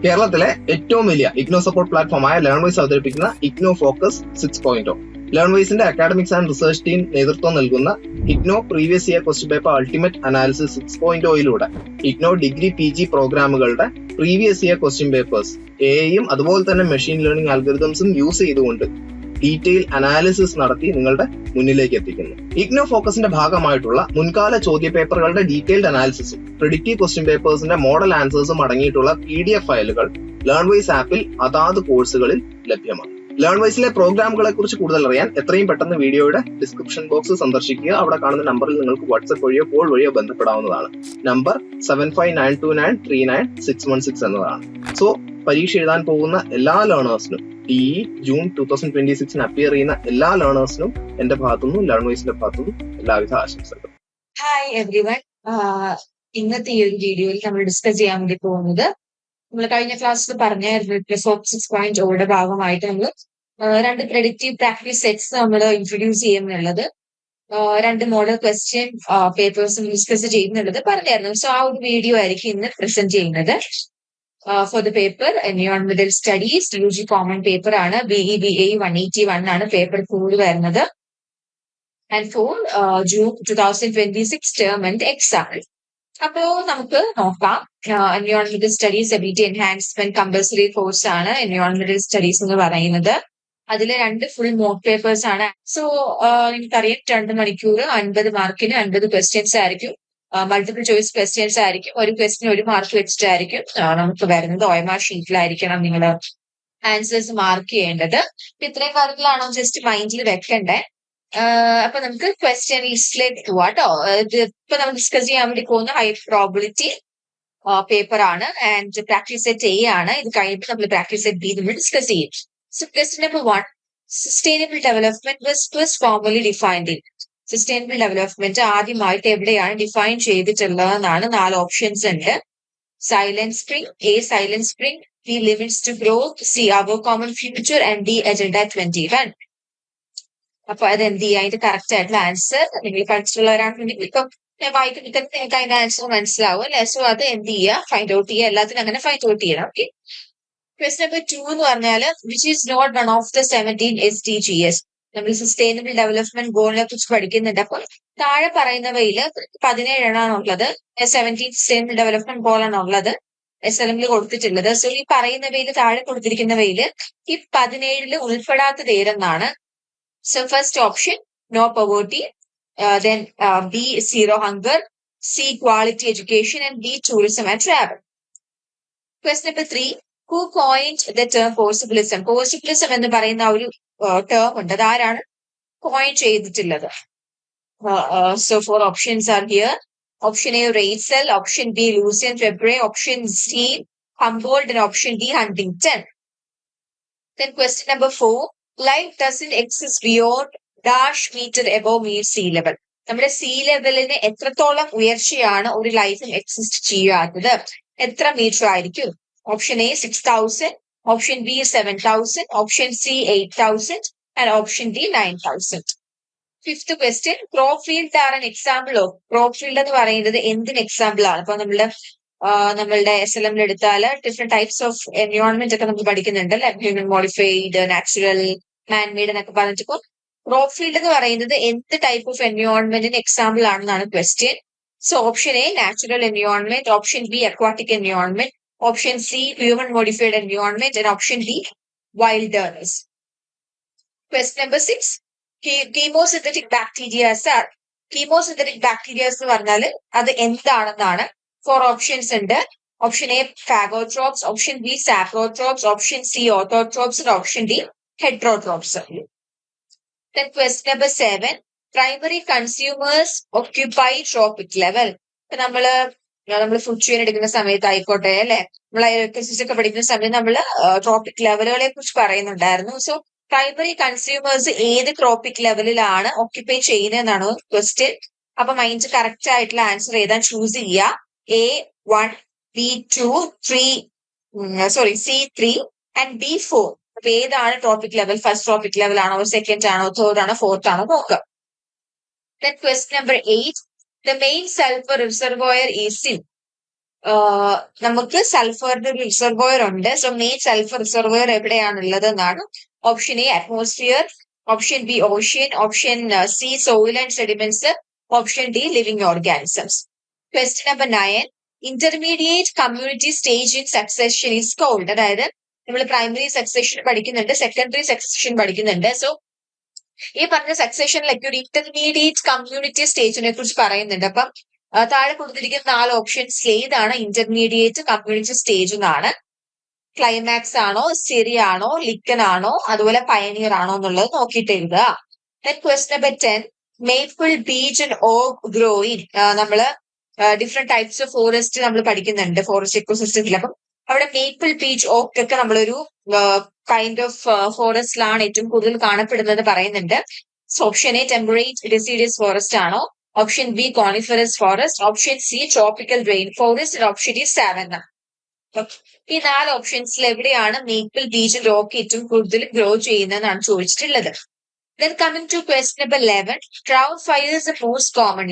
കേരളത്തിലെ ഏറ്റവും വലിയ ഇഗ്നോ സപ്പോർട്ട് പ്ലാറ്റ്ഫോമായ ലേൺവൈസ് അവതരിപ്പിക്കുന്ന ഇഗ്നോ ഫോക്കസ് 6.0. ലേൺവൈസിന്റെ അക്കാഡമിക്സ് ആൻഡ് റിസർച്ച് ടീം നേതൃത്വം നൽകുന്ന IGNOU previous year question paper ultimate analysis 6.0യിലൂടെ ഇഗ്നോ ഡിഗ്രി PG പ്രോഗ്രാമുകളുടെ പ്രീവിയസ് ഇയർ ക്വസ്റ്റ്യൻ പേപ്പേഴ്സ് എയും അതുപോലെ തന്നെ മെഷീൻ ലേണിംഗ് അൽഗോരിതംസും യൂസ് ചെയ്തുകൊണ്ട് ഡീറ്റെയിൽ അനാലിസിസ് നടത്തി നിങ്ങളുടെ മുന്നിലേക്ക് എത്തിക്കുന്നു. ഇഗ്നോ ഫോക്കസിന്റെ ഭാഗമായിട്ടുള്ള മുൻകാല ചോദ്യ പേപ്പറുകളുടെ ഡീറ്റെയിൽഡ് അനാലിസിസും പ്രിഡിക്റ്റീവ് ക്വസ്റ്റ്യൻ പേപ്പേഴ്സിന്റെ മോഡൽ ആൻസേഴ്സും അടങ്ങിയിട്ടുള്ള PDF ഫയലുകൾ ലേൺവൈസ് ആപ്പിൽ അതാത് കോഴ്സുകളിൽ ലഭ്യമാണ്. ലേൺവൈസിലെ പ്രോഗ്രാമുകളെ കുറിച്ച് കൂടുതൽ അറിയാൻ എത്രയും പെട്ടെന്ന് വീഡിയോയുടെ ഡിസ്ക്രിപ്ഷൻ ബോക്സ് സന്ദർശിക്കുക. അവിടെ കാണുന്ന നമ്പറിൽ നിങ്ങൾക്ക് വാട്സ്ആപ്പ് വഴിയോ കോൾ വഴിയോ ബന്ധപ്പെടാവുന്നതാണ്. നമ്പർ 7592939616 എന്നതാണ്. സോ പരീക്ഷ എഴുതാൻ പോകുന്ന എല്ലാ ലേണേഴ്സിനും ജൂൺ 2026 അപ്പിയർ ചെയ്യുന്ന എല്ലാ ലേണേഴ്സിനും എന്റെ ഭാഗത്തുനിന്നും ലേൺവൈസിന്റെ ഭാഗത്തുനിന്നും എല്ലാവിധ ആശംസകളും. Hi everyone. ഇന്നത്തെ ഈ ഒരു വീഡിയോയിൽ നമ്മൾ ഡിസ്കസ് ചെയ്യാൻ വേണ്ടി പോകുന്നത് നമ്മൾ കഴിഞ്ഞ ക്ലാസ്സിൽ പറഞ്ഞായിരുന്നു പ്ലസ് 6.0യുടെ ഭാഗമായിട്ട് നമ്മൾ 2 പ്രെഡിക്റ്റീവ് പ്രാക്ടീസ് സെറ്റ്സ് നമ്മൾ ഇൻട്രൊഡ്യൂസ് ചെയ്യുന്നുള്ളത്, 2 മോഡൽ ക്വസ്റ്റ്യൻ പേപ്പേഴ്സും ഡിസ്കസ് ചെയ്യുന്നുള്ളത് പറഞ്ഞായിരുന്നു. സോ ആ ഒരു വീഡിയോ ആയിരിക്കും ഇന്ന് പ്രസന്റ് ചെയ്യുന്നത്. For the paper Environmental Studies UG common paper ആണ്. BE 181 ആണ് പേപ്പർ 4 വരുന്നത്. And for June 2026 term and exam. അപ്പോ നമുക്ക് നോക്കാം. എൻവയോൺമെന്റൽ studies ability enhancement compulsory course ആണ് എൻവയോൺമെന്റൽ സ്റ്റഡീസ് എന്ന് പറയുന്നത്. അതിലെ 2 ഫുൾ മോക്ക് പേപ്പേഴ്സ് ആണ്. സോ എനിക്കറിയാം 2 മണിക്കൂർ 50 മാർക്കിന് 50 ക്വസ്റ്റ്യൻസ് ആയിരിക്കും. മൾട്ടിപ്പിൾ ചോയ്സ് ക്വസ്റ്റ്യൻസ് ആയിരിക്കും. ഒരു ക്വസ്റ്റിന് 1 മാർക്ക് വെച്ചിട്ടായിരിക്കും നമുക്ക് വരുന്നത്. OMR ഷീറ്റിലായിരിക്കണം നിങ്ങൾ ആൻസേഴ്സ് മാർക്ക് ചെയ്യേണ്ടത്. ഇത്രയും കാര്യങ്ങളാണോ ജസ്റ്റ് മൈൻഡിൽ വെക്കണ്ടേ. അപ്പൊ നമുക്ക് ക്വസ്റ്റ്യൻ ലിസ്റ്റിലേക്ക് പോവാട്ടോ. ഇപ്പൊ നമ്മൾ ഡിസ്കസ് ചെയ്യാൻ വേണ്ടി പോകുന്ന ഹൈ പ്രോബിലിറ്റി പേപ്പർ ആണ്. ആൻഡ് പ്രാക്ടീസ് സെറ്റ് A ആണ്. ഇത് കഴിഞ്ഞിട്ട് നമ്മൾ പ്രാക്ടീസ് സെറ്റ് B നമ്മൾ ഡിസ്കസ് ചെയ്യും. So question number 1, sustainable development was formally defined in. Sustainable development ആദ്യമായിട്ട് എവിടെയാണ് ഡിഫൈൻ ചെയ്തിട്ടുള്ളതെന്നാണ് 4 ഓപ്ഷൻസ് ഉണ്ട്. Silent spring, A silent spring, B limits to growth, C our common future and D agenda 21. അപ്പൊ അത് എന്ത് ചെയ്യുക, അതിന്റെ കറക്റ്റ് ആയിട്ടുള്ള ആൻസർ നിങ്ങൾ പഠിച്ചിട്ടുള്ളവരാണെന്നുണ്ടെങ്കിൽ ഇപ്പൊ ഞാൻ വായിക്കുമ്പോൾ നിങ്ങൾക്ക് അതിന്റെ ആൻസർ മനസ്സിലാവും അല്ലെ. സോ അത് എന്ത് ചെയ്യുക, ഫൈൻഡ് ഔട്ട് ചെയ്യുക. എല്ലാത്തിനും അങ്ങനെ ഫൈൻഡ് ഔട്ട് ചെയ്യണം. ഓക്കെ. ക്വസ്റ്റ്യൻ നമ്പർ 2 എന്ന് പറഞ്ഞാൽ which is not one of the 17 SDGs. നമ്മൾ സസ്റ്റൈനബിൾ ഡെവലപ്മെന്റ് ഗോളിനെ കുറിച്ച് പഠിക്കുന്നുണ്ട്. അപ്പോൾ താഴെ പറയുന്നവയിൽ 17 ആണുള്ളത്. 17 സസ്റ്റൈനബിൾ ഡെവലപ്മെന്റ് ഗോൾ ആണുള്ളത് SLM കൊടുത്തിട്ടുള്ളത്. സോ ഈ പറയുന്നവയിൽ താഴെ കൊടുത്തിരിക്കുന്നവയിൽ ഈ 17 ഉൾപ്പെടാത്തത് ഏതെന്നാണ്. So first option, no poverty, then B, zero hunger, C, quality education, and D, tourism and travel. Question number 3, who coined the term possibilism? Possibilism എന്ന് പറയുന്ന ഒരു ടേം ഉണ്ട്. അതാരാണ് കോയിൻ ചെയ്തിട്ടുള്ളത്? So 4 options are here. Option A, Reitzel, option B, Lucien Febvre, option C, Humboldt, and option D, Huntington. Then question number 4, life doesn't exist beyond dash meter above mean sea level. നമ്മുടെ see ലെവലിന് എത്രത്തോളം ഉയർച്ചയാണ് ഒരു ലൈഫും exist ചെയ്യാത്തത്? എത്ര metre ആയിരിക്കും? Option A 6000, option B 7000, option C 8000 and option D 9000. Fifth question, crop field are an example of. Crop field എന്ന് പറയുന്നത് എന്തിന് എക്സാമ്പിൾ ആണ്? അപ്പൊ നമ്മളുടെ SLM എടുത്താൽ ഡിഫറെന്റ് ടൈപ്സ് ഓഫ് എൻവയോൺമെന്റ് ഒക്കെ നമ്മൾ പഠിക്കുന്നുണ്ട് അല്ലെ. ഹ്യൂമൻ മോഡിഫൈഡ്, നാച്ചുറൽ, മാൻമെയ്ഡ് എന്നൊക്കെ പറഞ്ഞിട്ട് ക്രോപ്പ് ഫീൽഡ് എന്ന് പറയുന്നത് എന്ത് ടൈപ്പ് ഓഫ് എൻവയോൺമെന്റിന് എക്സാമ്പിൾ ആണെന്നാണ് question. So option A natural environment, option B aquatic environment, option C human modified environment and option D wilderness. Question number 6, chemosynthetic bacterias are. Chemosynthetic bacterias എന്ന് പറഞ്ഞാൽ അത് എന്താണെന്നാണ്. 4 options ഉണ്ട്. Option A phagotrophs, option B saprotrophs, option C autotrophs, option D heterotrophs. Then question number 7, primary consumers occupy tropic level. ഇപ്പൊ നമ്മള് food chain എടുക്കുന്ന സമയത്ത് ആയിക്കോട്ടെ അല്ലെ, നമ്മൾ ഇലക്ട്രിസിറ്റി ഒക്കെ പഠിക്കുന്ന സമയത്ത് നമ്മൾ ട്രോപ്പിക് ലെവലുകളെ കുറിച്ച് പറയുന്നുണ്ടായിരുന്നു. സോ പ്രൈമറി കൺസ്യൂമേഴ്സ് ഏത് ട്രോപ്പിക് ലെവലിലാണ് ഓക്യുപ്പൈ ചെയ്യുന്നതെന്നാണ് ക്വസ്റ്റ്യൻ. അപ്പൊ മൈൻഡ് കറക്റ്റ് ആയിട്ടുള്ള ആൻസർ ഏതാ ചൂസ് ചെയ്യുക. A1, B2, C3 and B4. അപ്പൊ ഏതാണ് tropic level? First tropic level ആണോ, സെക്കൻഡ് ആണോ, തേർഡ് ആണോ, ഫോർത്ത് ആണോ നോക്കുക. Then question number 8, the main sulfur reservoir is in. നമുക്ക് സൾഫറിന്റെ ഒരു റിസർവോയർ ഉണ്ട്. സോ മെയിൻ സൾഫർ റിസർവോയർ എവിടെയാണുള്ളത് എന്നാണ്. Option a atmosphere, option b ocean, option C soil and sediments, option d living organisms. Question number 9. Intermediate community stage in succession is called. അതായത് നമ്മൾ primary succession പഠിക്കുന്നുണ്ട്, secondary succession പഠിക്കുന്നുണ്ട്. So ഈ പറഞ്ഞ സക്സഷനിലൊക്കെ ഒരു intermediate community സ്റ്റേജിനെ കുറിച്ച് പറയുന്നുണ്ട്. അപ്പം താഴെ കൊടുത്തിരിക്കുന്ന 4 ഓപ്ഷൻസിൽ ഏതാണ് ഇന്റർമീഡിയറ്റ് കമ്മ്യൂണിറ്റി സ്റ്റേജ് എന്നാണ്. ക്ലൈമാക്സ് ആണോ, സിറി ആണോ, ലിക്കൻ ആണോ, അതുപോലെ പയനിയർ ആണോ എന്നുള്ളത് നോക്കിയിട്ട് എഴുതുക. Question number 10. Maple, beech and oak growing. നമ്മള് ഡിഫറെന്റ് ടൈപ്സ് ഓഫ് ഫോറസ്റ്റ് നമ്മൾ പഠിക്കുന്നുണ്ട് ഫോറസ്റ്റ് ഇക്കോസിസ്റ്റത്തിൽ. അപ്പം അവിടെ മേപ്പിൾ, ബീച്ച്, ഓക്ക് ഒക്കെ നമ്മളൊരു കൈൻഡ് ഓഫ് ഫോറസ്റ്റിലാണ് ഏറ്റവും കൂടുതൽ കാണപ്പെടുന്നത് പറയുന്നുണ്ട്. Option A temperate deciduous forest ആണോ, option B coniferous forest, option C tropical rain forest, option D savanna. ഈ 4 ഓപ്ഷൻസിൽ എവിടെയാണ് മേപ്പിൾ, ബീച്ച്, ഓക്ക് ഏറ്റവും കൂടുതൽ ഗ്രോ ചെയ്യുന്നതെന്നാണ് ചോദിച്ചിട്ടുള്ളത്. Then coming to question number 11. Drought fire is the most common.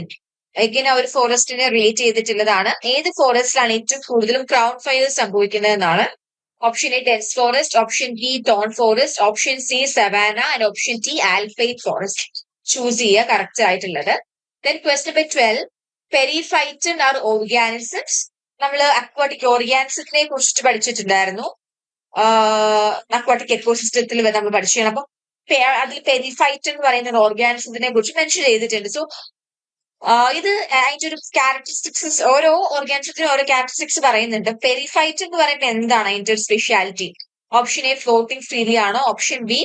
എങ്ങനെ ഒരു ഫോറസ്റ്റിനെ relate ചെയ്തിട്ടുള്ളതാണ്. ഏത് ഫോറസ്റ്റിലാണ് ഏറ്റവും കൂടുതലും ക്രൗഡ് ഫയർ സംഭവിക്കുന്നത് എന്നാണ്. Option A dense forest, option B thorn forest, option C savanna and option D alpine forest. Choose ചെയ്യുക correct ആയിട്ടുള്ളത്. Then question number 12. Periphyton are organisms. നമ്മൾ അക്വാട്ടിക് ഓർഗാനിസത്തിനെ കുറിച്ചിട്ട് പഠിച്ചിട്ടുണ്ടായിരുന്നു. അക്വാട്ടിക് എക്കോസിസ്റ്റത്തിൽ നമ്മൾ പഠിച്ചാണ്. അപ്പൊ അതിൽ പെരിഫൈറ്റ് എന്ന് പറയുന്ന ഒരു ഓർഗാനിസത്തിനെ കുറിച്ച് മെൻഷൻ ചെയ്തിട്ടുണ്ട്. സോ ഇത് അതിന്റെ ഒരു ക്യാരക്ടറിസ്റ്റിക്സ്, ഓരോ ഓർഗാനിസത്തിനും ഓരോ ക്യാരക്ടറിസ്റ്റിക്സ് പറയുന്നുണ്ട്. പെരിഫൈറ്റ് എന്ന് പറയുമ്പോൾ എന്താണ് അതിന്റെ ഒരു speciality? Option A floating freely ആണോ, option B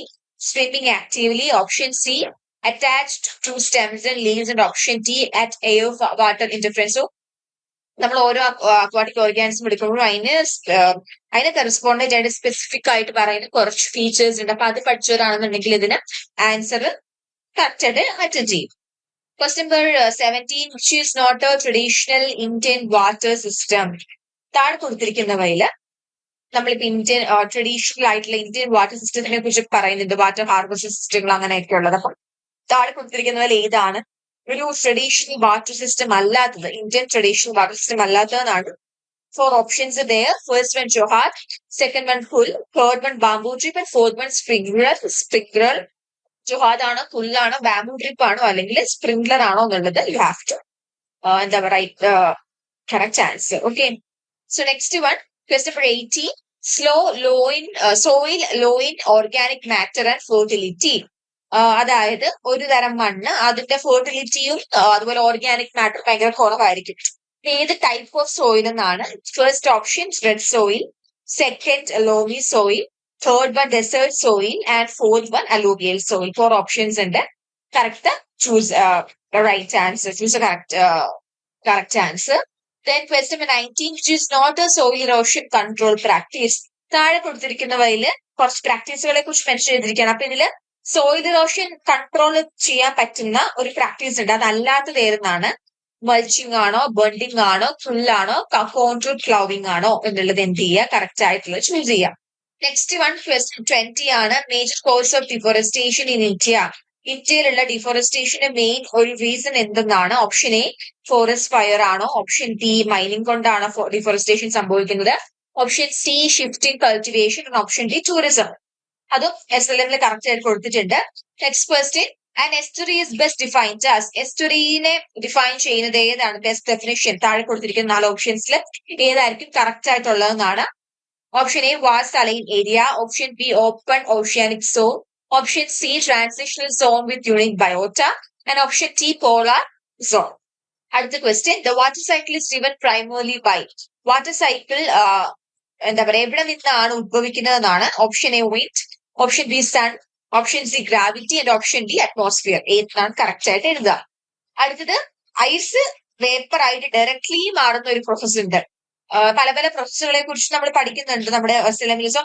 swimming actively, option C attached to stems and leaves, and option D at air water interference. So നമ്മൾ ഓരോ അക്വാട്ടിക് ഓർഗാനിസം എടുക്കുമ്പോഴും അതിന് കറസ്പോണ്ടന്റ് ആയിട്ട് സ്പെസിഫിക് ആയിട്ട് പറയുന്ന കുറച്ച് ഫീച്ചേഴ്സ് ഉണ്ട്. അപ്പൊ അത് പഠിച്ചവരാണെന്നുണ്ടെങ്കിൽ ഇതിന് ആൻസർ കറക്റ്റ് ആയിട്ട് അറ്റൻഡ് ചെയ്യും. Question number 17. Which is not a traditional Indian water system. താഴെ കൊടുത്തിരിക്കുന്നവയില് നമ്മളിപ്പോ ഇന്ത്യൻ ട്രഡീഷണൽ ആയിട്ടുള്ള ഇന്ത്യൻ വാട്ടർ സിസ്റ്റത്തിനെ കുറിച്ച് പറയുന്നുണ്ട്. വാട്ടർ ഹാർവെസ്റ്റ് സിസ്റ്റങ്ങൾ അങ്ങനെയൊക്കെ ഉള്ളത്. അപ്പം താഴെ കൊടുത്തിരിക്കുന്നതിൽ ഏതാണ് ഒരു ട്രഡീഷണൽ വാട്ടർ സിസ്റ്റം അല്ലാത്തത്, ഇന്ത്യൻ ട്രഡീഷണൽ വാട്ടർ സിസ്റ്റം അല്ലാത്തതെന്നാണ്. 4 options there. First one Johar, second one Hull, third one bamboo trip, and fourth one sprinkler. ജൊഹാദ് ആണോ, പുല്ലാണോ, ബാംബു ഡ്രിപ്പ് ആണോ, അല്ലെങ്കിൽ സ്പ്രിംഗ്ലർ ആണോ എന്നുള്ളത് യു ഹാവ് ടു എന്താ പറയുക correct answer. Okay, so next one question number 18. Soil low in organic matter and fertility. അതായത് ഒരു തരം മണ്ണ്, അതിന്റെ ഫെർട്ടിലിറ്റിയും അതുപോലെ ഓർഗാനിക് മാറ്റർ ഭയങ്കര കുറവായിരിക്കും. ഏത് ടൈപ്പ് ഓഫ് സോയിൽ എന്നാണ്. First option red soil, second ലോമി soil, third one desert soil, and fourth one alluvial soil. 4 options ഉണ്ട്. Correct. Choose the right answer. Choose the correct answer. Then question number 19. Which is not a soil erosion control practice. താഴെ കൊടുത്തിരിക്കുന്നവയില് കുറച്ച് പ്രാക്ടീസുകളെ കുറിച്ച് mention ചെയ്തിരിക്കുകയാണ്. അപ്പൊ ഇതില് soil erosion control ചെയ്യാൻ പറ്റുന്ന ഒരു പ്രാക്ടീസ് ഉണ്ട്. അതല്ലാത്തത് ഏതെന്നാണ്. മൾച്ചിങ് ആണോ, ബണ്ടിങ് ആണോ, പുല്ലാണോ, കോൺട്രൂട്ട് ക്ലൗവിംഗ് ആണോ എന്നുള്ളത് എന്ത് ചെയ്യുക, കറക്റ്റ് ആയിട്ടുള്ളത് ചൂസ് ചെയ്യാം. നെക്സ്റ്റ് വൺ ക്വസ്റ്റ്യൻ 20 ആണ്. Major cause of deforestation in India. ഇന്ത്യയിലുള്ള ഡിഫോറസ്റ്റേഷന്റെ മെയിൻ ഒരു റീസൺ എന്തെന്നാണ്. ഓപ്ഷൻ എ ഫോറസ്റ്റ് ഫയർ ആണോ, ഓപ്ഷൻ ബി മൈനിങ് കൊണ്ടാണ് ഡിഫോറസ്റ്റേഷൻ സംഭവിക്കുന്നത്, option C shifting cultivation, option D tourism. അതും SLM കറക്റ്റ് ആയിട്ട് കൊടുത്തിട്ടുണ്ട്. Next question. And estuary is best defined as. എസ്റ്റുറിനെ ഡിഫൈൻ ചെയ്യുന്നത് ഏതാണ്? ബെസ്റ്റ് ഡെഫിനിഷൻ താഴെ കൊടുത്തിരിക്കുന്ന 4 ഓപ്ഷൻസിൽ ഏതായിരിക്കും കറക്റ്റ് ആയിട്ടുള്ളതെന്നാണ്. Option A vast saline area, option B open oceanic zone, option C transitional zone with unique biota, and option T polar zone. അടുത്ത question. The water cycle is driven primarily by. Water cycle എന്താ പറയുക എവിടെ നിന്നാണ് ഉദ്ഭവിക്കുന്നതെന്നാണ്. Option A wind, option B sun, option C gravity, and option D atmosphere. ഏതാണ് correct ആയിട്ട് എഴുതുക. അടുത്തത് ഐസ് വേപ്പർ ആയിട്ട് ഡയറക്ട്ലി മാറുന്ന ഒരു പ്രോസസ് ഉണ്ട്. പല പല പ്രോസസ്സുകളെ കുറിച്ച് നമ്മൾ പഠിക്കുന്നുണ്ട് നമ്മുടെ സിലബസിൽ. സോ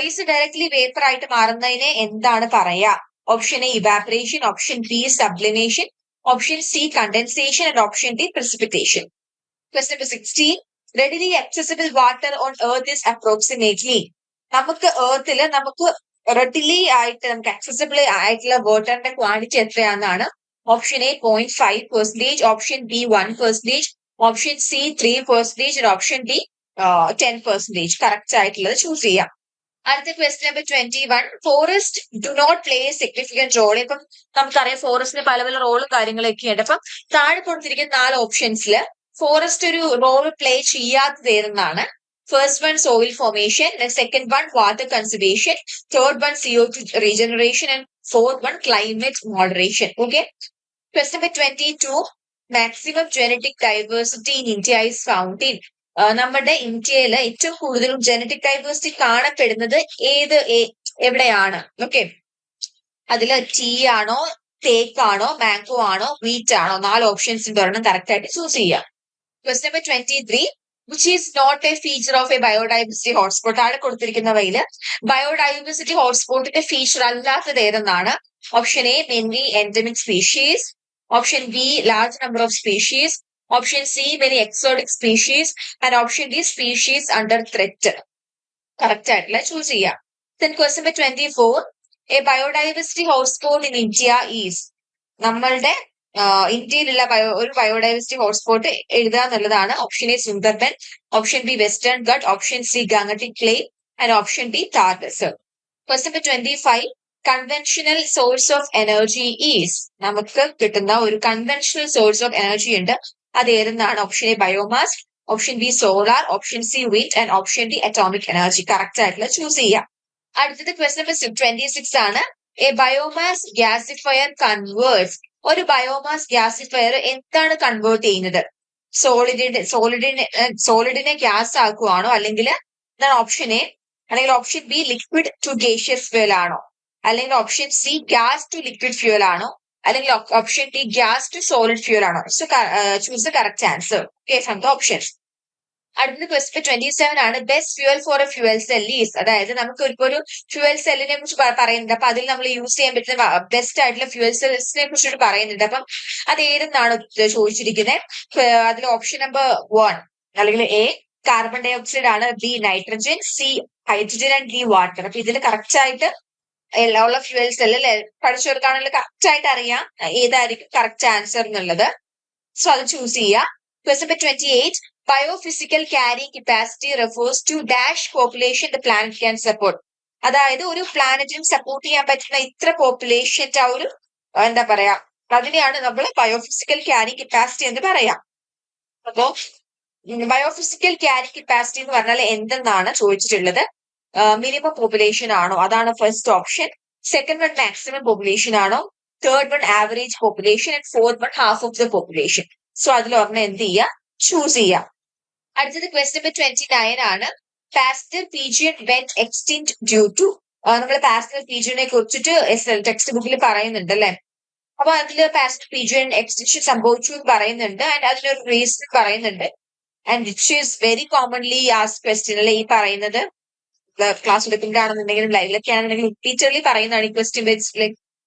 ഐസ് ഡയറക്ട്ലി വേപ്പർ ആയിട്ട് മാറുന്നതിനെ എന്താണ് പറയാ? Option A evaporation, option B sublimation, option C condensation, and option D precipitation. Question number 16. Readily accessible water on earth is approximately. നമുക്ക് എർത്തിൽ നമുക്ക് റെഡിലി ആയിട്ട് നമുക്ക് accessible ആയിട്ടുള്ള വാട്ടറിന്റെ ക്വാണ്ടിറ്റി എത്രയാണെന്നാണ്. Option A 0.5%, option B 1%, option C 3% option D 10%. Correct ആയിട്ടുള്ളത് choose ചെയ്യാം. അടുത്ത question number 21. Forest do not play a significant role. ഇപ്പം നമുക്കറിയാം ഫോറസ്റ്റിന് പല പല റോളും കാര്യങ്ങളൊക്കെ ഉണ്ട്. അപ്പം താഴെ കൊടുത്തിരിക്കുന്ന 4 ഓപ്ഷൻസിൽ ഫോറസ്റ്റ് ഒരു റോൾ പ്ലേ ചെയ്യാത്തത് ഏതെന്നാണ്. First one soil formation, second one water conservation, third one CO2 regeneration and fourth one climate moderation. Okay. Question number 22. Maximum genetic diversity in India is found in. നമ്മുടെ ഇന്ത്യയിൽ ഏറ്റവും കൂടുതലും genetic diversity കാണപ്പെടുന്നത് എവിടെയാണ്? Okay. അതിൽ tea ആണോ, തേക്കാണോ, mango ആണോ, wheat ആണോ? 4 ഓപ്ഷൻസിന്റെ ഒരെണ്ണം കറക്റ്റ് ആയിട്ട് ചൂസ് ചെയ്യാം. Question number 23. Which is not a feature of a biodiversity hotspot. താഴെ കൊടുത്തിരിക്കുന്നവയിൽ ബയോഡൈവേഴ്സിറ്റി ഹോട്ട്സ്പോട്ടിന്റെ ഫീച്ചർ അല്ലാത്തത് ഏതെന്നാണ്. Option A many endemic species, option B large number of species, option C many exotic species and option D species under threat. Correct ആയിട്ടുള്ള choose ചെയ്യാം. Then question number 24. A biodiversity hotspot in India is. നമ്മളുടെ ഇന്ത്യയിലുള്ള ഒരു biodiversity hotspot എഴുതുക എന്നുള്ളതാണ്. Option A Sundarban, option B western Ghat, option C Gangetic plain and option D Thar desert. Question number 25. Conventional source of energy is. നമുക്ക് കിട്ടുന്ന ഒരു conventional source of energy ഉണ്ട്. അത് ഏതെന്നാണ്. Option A biomass, option B solar, option C wind and option D atomic energy. Correct ആയിട്ടുള്ള choose ചെയ്യാം. അടുത്തത് question number 26 ആണ്. A biomass gasifier converts. ഒരു ബയോമാസ് ഗ്യാസിഫയർ എന്താണ് കൺവേർട്ട് ചെയ്യുന്നത്? സോളിഡിനെ ഗ്യാസ് ആക്കുവാണോ, അല്ലെങ്കിൽ എന്താണ് ഓപ്ഷൻ എ, അല്ലെങ്കിൽ option B liquid to gaseous fuel ആണോ, അല്ലെങ്കിൽ option C gas to liquid fuel ആണോ, അല്ലെങ്കിൽ option D gas to solid fuel ആണോ? So choose the correct answer from the options. അടുത്ത ക്വസ്റ്റ്യൻ 27 ആണ്. Best fuel for a fuel cell is. അതായത് നമുക്ക് ഇപ്പോൾ ഒരു ഫ്യൂൽ സെല്ലിനെ കുറിച്ച് പറയുന്നുണ്ട്. അപ്പൊ അതിൽ നമ്മൾ യൂസ് ചെയ്യാൻ പറ്റുന്ന ബെസ്റ്റ് ആയിട്ടുള്ള ഫ്യൂൽ സെൽസിനെ കുറിച്ചിട്ട് പറയുന്നുണ്ട്. അപ്പം അത് ഏതെന്നാണ് ചോദിച്ചിരിക്കുന്നത്. അതിൽ ഓപ്ഷൻ നമ്പർ 1 അല്ലെങ്കിൽ എ കാർബൺ ഡൈ ഓക്സൈഡ് ആണ്, B nitrogen, C hydrogen and D water. അപ്പൊ ഇതിൽ കറക്റ്റ് ആയിട്ട് ഉള്ള ഫ്യൂൽ സെല്ലിൽ പഠിച്ചവർക്കാണെങ്കിൽ കറക്റ്റ് ആയിട്ട് അറിയാം ഏതായിരിക്കും കറക്റ്റ് ആൻസർ എന്നുള്ളത്. സോ അത് ചൂസ് ചെയ്യുക. Question number 28. Biophysical carrying capacity refers to dash population the planet can support. അതായത് ഒരു പ്ലാനറ്റിന് സപ്പോർട്ട് ചെയ്യാൻ പറ്റുന്ന ഇത്ര പോപ്പുലേഷന്റെ ആ ഒരു എന്താ പറയാ, അതിനെയാണ് നമ്മൾ ബയോഫിസിക്കൽ ക്യാരിങ് കപ്പാസിറ്റി എന്ന് പറയാം. അപ്പോ ബയോഫിസിക്കൽ ക്യാരിങ് കപ്പാസിറ്റി എന്ന് പറഞ്ഞാൽ എന്തെന്നാണ് ചോദിച്ചിട്ടുള്ളത്. മിനിമം പോപ്പുലേഷൻ ആണോ, അതാണ് first option. Second one maximum population ആണോ, third one average population and fourth one half of the population. So അതിൽ ഒരെണ്ണം എന്ത് ചെയ്യുക, ചൂസ് ചെയ്യാം. അടുത്തത് ക്വസ്റ്റ്യൻ നമ്പർ 29 ആണ്. Pastor pigeon went extinct due to. നമ്മൾ പാസ്റ്റർ പീജിയനെ കുറിച്ചിട്ട് ടെക്സ്റ്റ് ബുക്കിൽ പറയുന്നുണ്ട് അല്ലെ. അപ്പൊ അതിൽ പാസ്റ്റർ പീജിയൻ എക്സ്റ്റിൻഷൻ സംഭവിച്ചു എന്ന് പറയുന്നുണ്ട്. ആൻഡ് അതിനൊരു റീസൺ പറയുന്നുണ്ട്. And which is very commonly asked question അല്ലെ. ഈ പറയുന്നത് ക്ലാസ് എടുക്കുമ്പോഴാണെന്നുണ്ടെങ്കിലും ലൈവിലൊക്കെ ആണെന്നുണ്ടെങ്കിലും റിപ്പീറ്റഡ്ലി പറയുന്നതാണ് ഈ ക്വസ്റ്റ്യൻ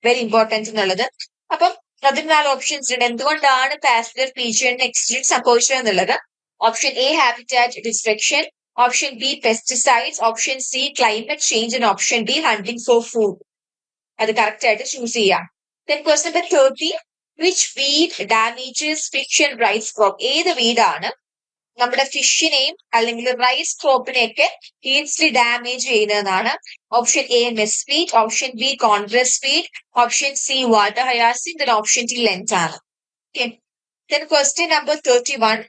വെരി ഇമ്പോർട്ടൻറ്റ് എന്നുള്ളത്. അപ്പം അതിന് 4 ഓപ്ഷൻസ് ഉണ്ട്. എന്തുകൊണ്ടാണ് പാസ്റ്റർ പീജിയൻ എക്സ്റ്റിൻറ്റ് സംഭവിച്ചത് എന്നുള്ളത്. Option A habitat destruction, option B pesticides, option C climate change and option D hunting for food. അത് കറക്റ്റ് ആയിട്ട് ചൂസ് ചെയ്യാം. Then question number 30. Which weed damages fish and rice crop. ഏത് വീടാണ് നമ്മുടെ ഫിഷിനെയും അല്ലെങ്കിൽ റൈസ് ക്രോപ്പിനെയൊക്കെ ഈസിലി ഡാമേജ് ചെയ്യുന്നതെന്നാണ്. ഓപ്ഷൻ എ മെസ്ഫീഡ്, option B congress weed, option C water hyacinth, option D ലെൻസ് ആണ്. Okay. Then question number 31.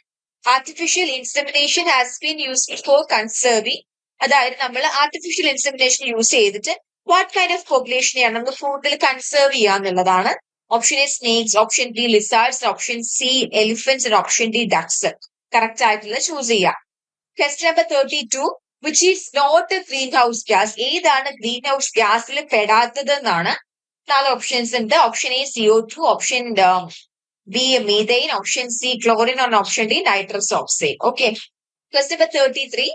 Artificial insemination has been used for conserving. അതായത് നമ്മൾ ആർട്ടിഫിഷ്യൽ ഇൻസെമിനേഷൻ യൂസ് ചെയ്തിട്ട് വാട്ട് കൈൻഡ് ഓഫ് പോപ്പുലേഷനെയാണ് നമുക്ക് കൂടുതൽ കൺസേർവ് ചെയ്യുക എന്നുള്ളതാണ്. Option a snakes, option b lizards, option c elephants, option d ducks. Correct ആയിട്ടുള്ള choose ചെയ്യാം. Question number 32. Which is not a green house gas. ഏതാണ് ഗ്രീൻ ഹൗസ് ഗ്യാസിൽ പെടാത്തത് എന്നാണ്. 4 ഓപ്ഷൻസ് ഉണ്ട്. Option a CO2, option b methane, option c chlorine on option d nitrous oxide. Okay. Question number 33.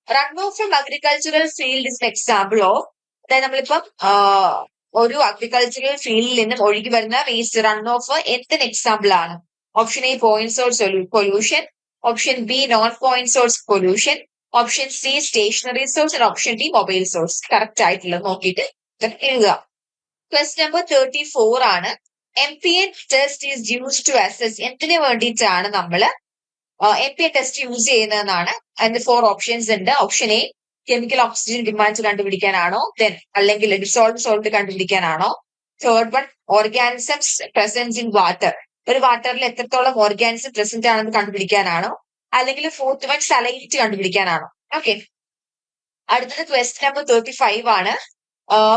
Run off from agricultural field is example of. അതായത് നമ്മളിപ്പം ഒരു agricultural ഫീൽഡിൽ നിന്നും ഒഴുകി വരുന്ന വേസ്റ്റ് റൺ ഓഫ് എന്തിന് എക്സാമ്പിൾ ആണ്. Option a point source pollution, option b non point source pollution, option c stationary source, option d mobile source. Correct ആയിട്ടുള്ളത് നോക്കിയിട്ട് എഴുതുക. ക്വസ്റ്റ്യൻ നമ്പർ 34 ആണ്. MPN test is used to assess. എന്തിനു വേണ്ടിയിട്ടാണ് നമ്മൾ MPA test use ചെയ്യുന്നതെന്നാണ്. അതിന്റെ 4 options ഉണ്ട്. Option A chemical oxygen demand കണ്ടുപിടിക്കാനാണോ, ദെൻ അല്ലെങ്കിൽ ഡിസോൾവ് സോൾട്ട് കണ്ടുപിടിക്കാനാണോ, third one organisms presence in water, ഒരു വാട്ടറിൽ എത്രത്തോളം ഓർഗാനിസം പ്രസന്റ് ആണെന്ന് കണ്ടുപിടിക്കാനാണോ, അല്ലെങ്കിൽ ഫോർത്ത് വൺ സലൈനിറ്റി കണ്ടുപിടിക്കാനാണോ. ഓക്കെ, അടുത്തത് ക്വസ്റ്റ്യൻ നമ്പർ 35 ആണ്.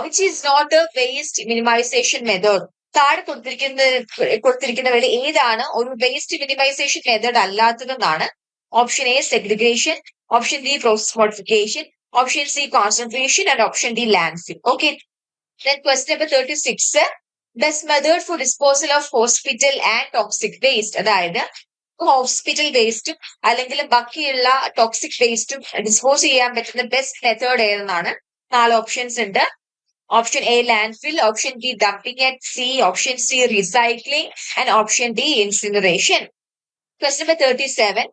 Which is not a waste minimisation method. താഴെ കൊടുത്തിരിക്കുന്നവരിൽ ഏതാണ് ഒരു വേസ്റ്റ് മിനിമൈസേഷൻ മെത്തേഡ് അല്ലാത്തതെന്നാണ്. Option A segregation, option B process modification, option C concentration and option D landfill. Okay, then question number 36, best method for disposal of hospital and toxic waste. അതായത് hospital വേസ്റ്റും അല്ലെങ്കിൽ ബാക്കിയുള്ള toxic വേസ്റ്റും dispose ചെയ്യാൻ പറ്റുന്ന best method ഏതെന്നാണ്. 4 options ഉണ്ട്. Option A landfill, option B dumping at C, option C recycling and option D incineration. Question number 37,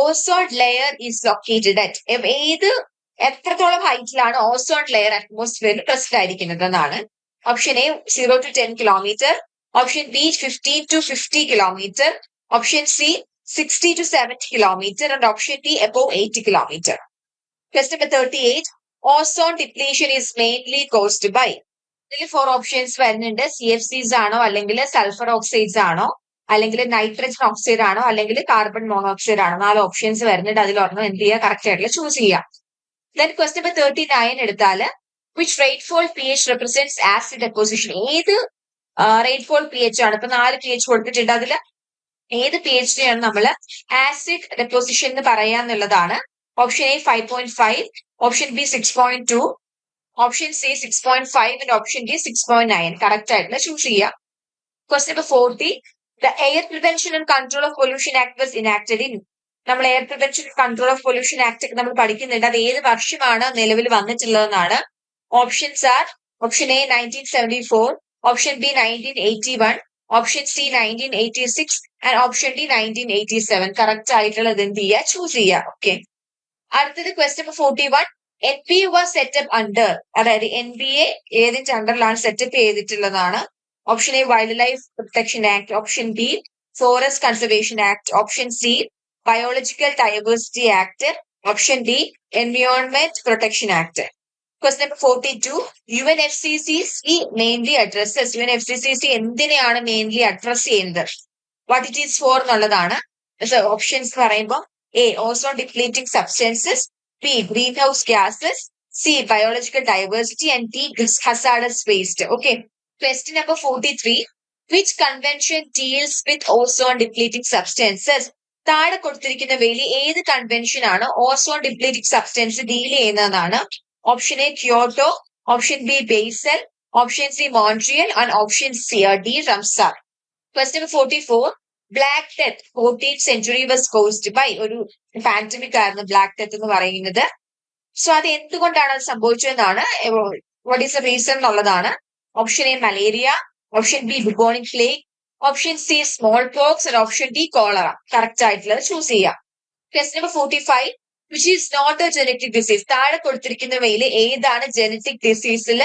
ozone layer is located at. എത്രത്തോളം ഹൈറ്റിലാണ് ozone layer അറ്റ്മോസ്ഫിയറിൽ present ആയിരിക്കുന്നത് എന്നാണ്. Option A 0 to 10 kilometre, option B 15 to 50 kilometre, option C 60 to 70 kilometre and option D above 80 kilometre. Question number 38, ozone depletion is mainly caused by. ഇതിൽ 4 options വരുന്നുണ്ട്. CFCs ആണോ, അല്ലെങ്കിൽ sulphur oxides ആണോ, അല്ലെങ്കിൽ nitrogen oxide ആണോ, അല്ലെങ്കിൽ carbon monoxide ആണോ. 4 options വരുന്നുണ്ട്. അതിലൊരെണ്ണം എന്ത് ചെയ്യുക, കറക്റ്റ് ആയിട്ടുള്ള ചൂസ് ചെയ്യുക. Then question number 39 എടുത്താല് which rainfall pH represents acid deposition. ഏത് റെയിൻഫോൾ pH ആണ്? ഇപ്പൊ 4 pH കൊടുത്തിട്ടുണ്ട്. അതിൽ ഏത് pH ആണ് നമ്മൾ ആസിഡ് ഡെപ്പോസിഷൻ എന്ന് പറയാന്നുള്ളതാണ്. Option A 5.5, option B 6.2, option C 6.5 and option D 6.9. Correct ആയിട്ടുള്ള ചൂസ് ചെയ്യുക. Question number 40, the Air Prevention and Control of Pollution Act was enacted in. നമ്മൾ air prevention control of pollution act ഒക്കെ നമ്മൾ പഠിക്കുന്നുണ്ട്. അത് ഏത് വർഷമാണ് നിലവിൽ വന്നിട്ടുള്ളതെന്നാണ്. Options are option A 1974, option B 1981, option C 1986 and option D 1987. Correct ആയിട്ടുള്ളത് എന്ത് ചെയ്യുക, ചൂസ് ചെയ്യുക. ഓക്കെ, അടുത്തത് question number 41, NPA was set up under. അതായത് NBA ഏതിന്റെ അണ്ടറിലാണ് സെറ്റപ്പ് ചെയ്തിട്ടുള്ളതാണ്. Option A wild life protection act, option B forest conservation act, option C biological diversity act, option D environment protection act. Question number 42, UNFCCC mainly addresses. UNFCCC എന്തിനെയാണ് mainly address ചെയ്യുന്നത്, what it is for എന്നുള്ളതാണ്. Options പറയുമ്പോൾ A ozone depleting substances, B greenhouse gases, C biological diversity and D hazardous waste. Okay, question number 43, which convention deals with ozone depleting substances. താഴെ കൊടുത്തിരിക്കുന്നവയിൽ ഏത് convention ആണ് ozone depleting substance deal ചെയ്യുന്നതെന്നാണ്. Option A Kyoto, option B Basel, option C Montreal and option C D Ramsar. Question number 44, black death 14th century was caused by. ഒരു pandemic ആയിരുന്നു black death എന്ന് പറയുന്നത്. So അത് എന്തുകൊണ്ടാണ് അത് സംഭവിച്ചതെന്നാണ്. What is the reason എന്നുള്ളതാണ്. Option A malaria, option B bubonic plague, option C smallpox and option D cholera. Correct ആയിട്ടുള്ളത് ചൂസ് ചെയ്യാം. Question number 45, which is not a genetic disease. താഴെ കൊടുത്തിരിക്കുന്നവയിൽ ഏതാണ് ജെനറ്റിക് ഡിസീസിൽ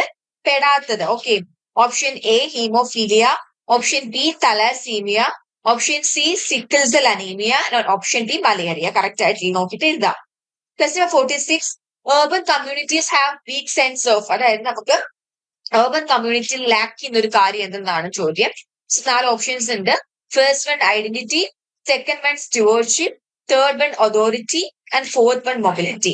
പെടാത്തത്? Okay, option A haemophilia, option B thalassaemia, option C sickle cell anaemia, option D malaria. Correct ആയിട്ട് നോക്കിയിട്ട് എഴുതാം. Question number 46, urban communities have weak sense of. അതായത് നമുക്ക് urban കമ്മ്യൂണിറ്റിയിൽ ലാക്ക് ചെയ്യുന്ന ഒരു കാര്യം എന്തെന്നാണ് ചോദ്യം. 4 ഓപ്ഷൻസ് ഉണ്ട്. First one identity, second one stewardship, third one authority and fourth one mobility.